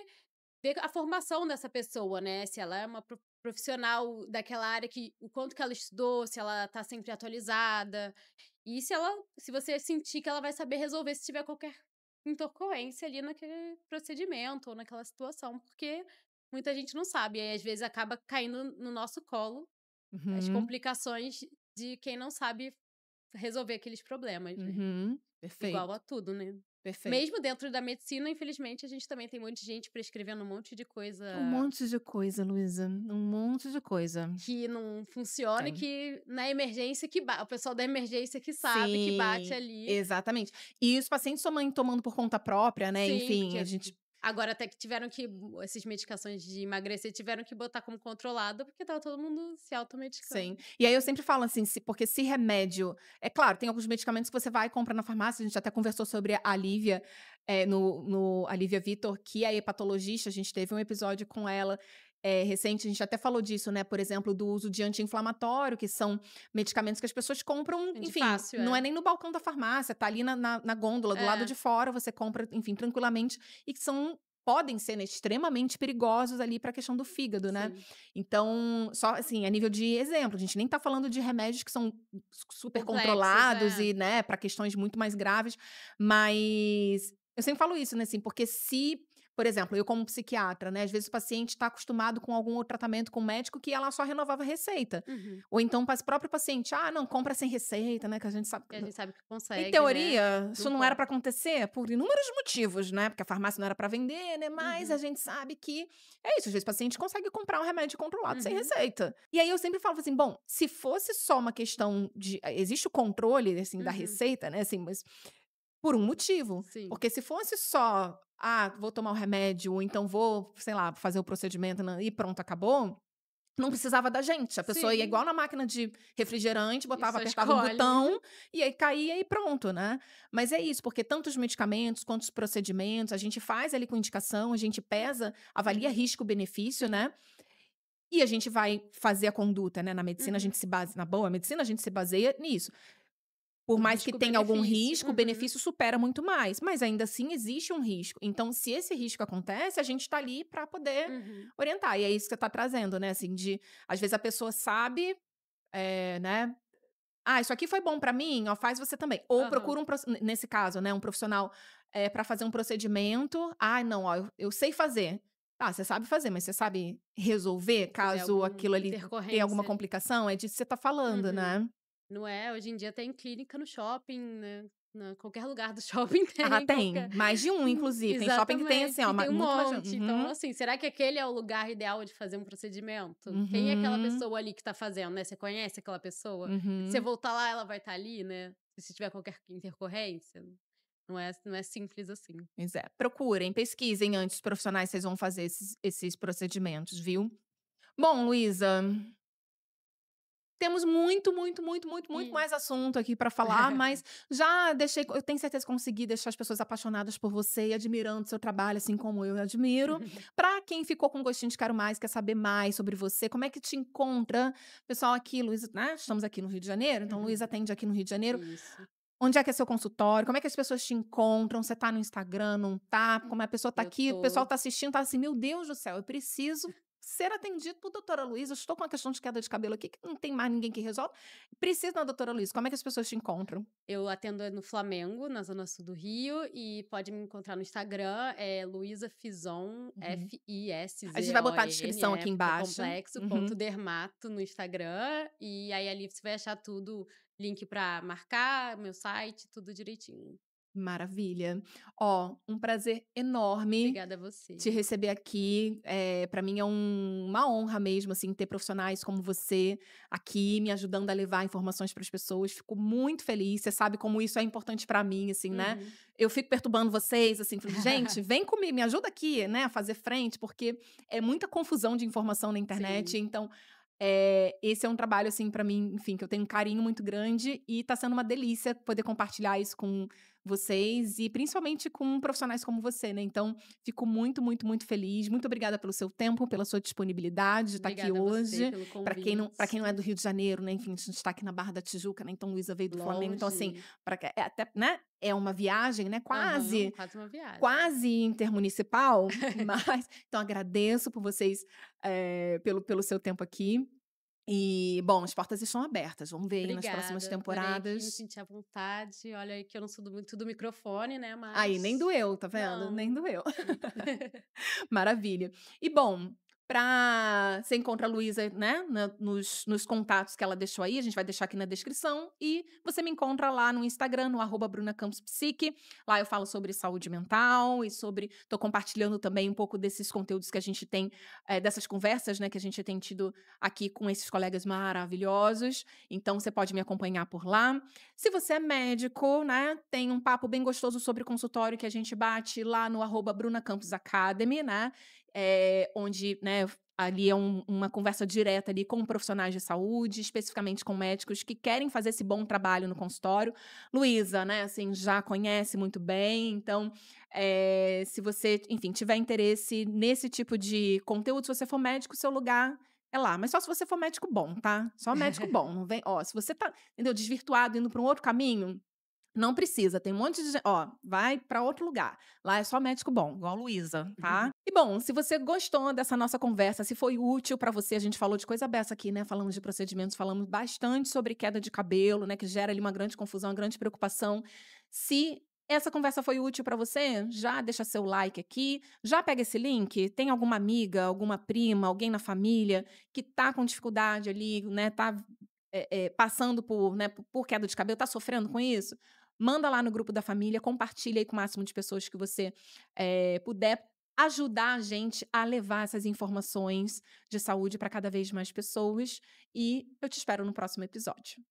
ver a formação dessa pessoa, né, se ela é uma profissional daquela área, que o quanto que ela estudou, se ela tá sempre atualizada, e se você sentir que ela vai saber resolver se tiver qualquer intercorrência ali naquele procedimento ou naquela situação, porque muita gente não sabe, e aí às vezes acaba caindo no nosso colo as Uhum, complicações de quem não sabe resolver aqueles problemas, né. uhum. Igual Perfeito, a tudo, né. perfeito. Mesmo dentro da medicina, infelizmente, a gente também tem um monte de gente prescrevendo um monte de Um coisa monte de coisa, Luísa, um monte de coisa. que não funciona e Tem. que na emergência o pessoal da emergência que sabe, que bate Sim, ali. exatamente. E os pacientes tomando por conta própria, né, Sim, enfim, a porque gente. agora até que tiveram que essas medicações de emagrecer tiveram que botar como controlado, porque estava todo mundo se automedicando. Sim. E aí eu sempre falo assim, porque se remédio é claro, tem alguns medicamentos que você vai e compra na farmácia, a gente até conversou sobre a Lívia, no a Lívia Vitor, que é hepatologista, a gente teve um episódio com ela, recente, a gente até falou disso, né? Por exemplo, do uso de anti-inflamatório, que são medicamentos que as pessoas compram, De enfim, fácil, não é nem no balcão da farmácia, tá ali na gôndola, do lado É, de fora, você compra, enfim, tranquilamente, e que podem ser, né, extremamente perigosos ali para a questão do fígado, né? sim. Então, só assim, a nível de exemplo, a gente nem tá falando de remédios que são super Complexos, controlados e, né, para questões muito mais graves, mas eu sempre falo isso, né, assim, porque se, por exemplo, eu como psiquiatra, né, às vezes o paciente está acostumado com algum outro tratamento com o médico que ela só renovava a receita. Uhum. Ou então, para o próprio paciente, não, compra sem receita, né, que a gente sabe. E a gente sabe que Em consegue, né? teoria, isso Não não era pode. para acontecer por inúmeros motivos, né? Porque a farmácia não era para vender, né? Mas a Uhum. gente sabe que é isso. Às vezes o paciente consegue comprar um remédio controlado sem Uhum. receita. E aí eu sempre falo assim: bom, se fosse só uma questão de. Existe o controle, assim, da Uhum. receita, né? Assim, mas por um motivo. Sim. Porque se fosse só, vou tomar o remédio, ou então vou, sei lá, fazer o procedimento e pronto, acabou. Não precisava da gente. A pessoa ia Sim. igual na máquina de refrigerante, E botava, só apertava um escolhe. botão e aí caía e pronto, né. Mas é isso, porque tanto os medicamentos quanto os procedimentos, a gente faz ali com indicação, a gente pesa, avalia Uhum. risco-benefício, né, e a gente vai fazer a conduta, né. Na medicina a Uhum. gente se base na boa medicina, a gente se baseia nisso. Por No mais que tenha algum risco-benefício. risco, o Uhum. benefício supera muito mais, mas ainda assim existe um risco. Então, se esse risco acontece, a gente está ali para poder Uhum. orientar. E é isso que você está trazendo, né, assim, de às vezes a pessoa sabe, né, isso aqui foi bom para mim, ó, faz você também. Ou Aham. procura nesse caso, né, um profissional, para fazer um procedimento. Não, ó, eu sei fazer". Você sabe fazer, mas você sabe resolver Se der caso alguma aquilo ali tenha alguma intercorrência. complicação? É disso que você tá falando, Uhum. né? Não é? Hoje em dia tem clínica no shopping, né, qualquer lugar do shopping tem, Tem. qualquer Mais de um, inclusive. Tem shopping que tem assim, exatamente, ó, e tem um muito mais de monte. Então, uhum, assim, será que aquele é o lugar ideal de fazer um procedimento? Quem é aquela uhum, pessoa ali que tá fazendo, né, você conhece aquela pessoa? E se você uhum. voltar lá, ela vai estar ali, né, se tiver qualquer intercorrência? Não é simples assim. Pois é. Procurem, pesquisem antes os profissionais que vocês vão fazer esses procedimentos, viu. Bom, Luísa, temos muito, muito, muito, muito, muito Hum. mais assunto aqui para falar, mas já deixei eu tenho certeza que consegui deixar as pessoas apaixonadas por você e admirando o seu trabalho, assim como eu admiro. Para quem ficou com gostinho de quero mais, quer saber mais sobre você, como é que te encontra? Pessoal, aqui, Luísa, né, estamos aqui no Rio de Janeiro, então Luísa atende aqui no Rio de Janeiro. Isso. Onde é que é seu consultório? Como é que as pessoas te encontram? Você tá no Instagram, não tá? Como a pessoa tá Eu aqui, o pessoal tô tá assistindo, tá assim: "Meu Deus do céu, eu preciso ser atendido por doutora Luísa, eu estou com uma questão de queda de cabelo aqui que não tem mais ninguém que resolve, preciso da doutora Luísa". Como é que as pessoas te encontram? Eu atendo no Flamengo, na zona sul do Rio, e pode me encontrar no Instagram, é Luísa Fizon, Uhum. A gente vai botar a Fizon, descrição aqui porque é embaixo. complexo, ponto Uhum. dermato no Instagram, e aí ali você vai achar tudo, link pra marcar, meu site, tudo direitinho. Maravilha. Ó, um prazer enorme Obrigada a você. te receber aqui. Para mim é uma honra mesmo, assim, ter profissionais como você aqui me ajudando a levar informações para as pessoas. Fico muito feliz. Você sabe como isso é importante para mim, assim, né? Uhum. Eu fico perturbando vocês, assim, falando, gente, vem comigo, me ajuda aqui, né, a fazer frente, porque é muita confusão de informação na internet. Sim, Então, esse é um trabalho, assim, para mim, enfim, que eu tenho um carinho muito grande e tá sendo uma delícia poder compartilhar isso com vocês e principalmente com profissionais como você, né. Então, fico muito, muito, muito feliz. Muito obrigada pelo seu tempo, pela sua disponibilidade de estar aqui obrigada a você hoje. pelo Para quem não é convite. do Rio de Janeiro, né, enfim, a gente está aqui na Barra da Tijuca, né, então Luísa veio do Flamengo, então assim, Longe. para que até, né, é uma viagem, né, Aham, quase quase uma viagem. quase intermunicipal, mas então agradeço por vocês, pelo seu tempo aqui. E, bom, as portas estão abertas. Vamos ver aí nas próximas Obrigada, adorei aqui, me temporadas. senti à vontade. Olha aí que eu não sou muito do microfone, né, Aí, nem mas doeu, tá vendo? Nem não. doeu. Maravilha. E bom, você encontra a Luísa, né, nos contatos que ela deixou aí, a gente vai deixar aqui na descrição, e você me encontra lá no Instagram, no @brunacampospsique. Lá eu falo sobre saúde mental e tô compartilhando também um pouco desses conteúdos que a gente tem, dessas conversas, né, que a gente tem tido aqui com esses colegas maravilhosos. Então você pode me acompanhar por lá. Se você é médico, né, tem um papo bem gostoso sobre consultório que a gente bate lá no @brunacamposacademy, né. onde, né, ali é uma conversa direta ali com profissionais de saúde, especificamente com médicos que querem fazer esse bom trabalho no consultório. Luísa, né, assim, já conhece muito bem, então, se você, enfim, tiver interesse nesse tipo de conteúdo, se você for médico, seu lugar é lá. Mas só se você for médico bom, tá? Só médico bom, não vem, ó, se você tá, entendeu, desvirtuado, indo para um outro caminho, não precisa, tem um monte de ó, vai pra outro lugar. Lá é só médico bom, igual a Luísa, tá? E bom, se você gostou dessa nossa conversa, se foi útil pra você, a gente falou de coisa beça aqui, né? Falamos de procedimentos, falamos bastante sobre queda de cabelo, né? Que gera ali uma grande confusão, uma grande preocupação. Se essa conversa foi útil pra você, já deixa seu like aqui, já pega esse link. Tem alguma amiga, alguma prima, alguém na família que tá com dificuldade ali, né? Tá passando por, né, por queda de cabelo, tá sofrendo com isso? Manda lá no grupo da família, compartilha aí com o máximo de pessoas que você puder ajudar a gente a levar essas informações de saúde para cada vez mais pessoas. E eu te espero no próximo episódio.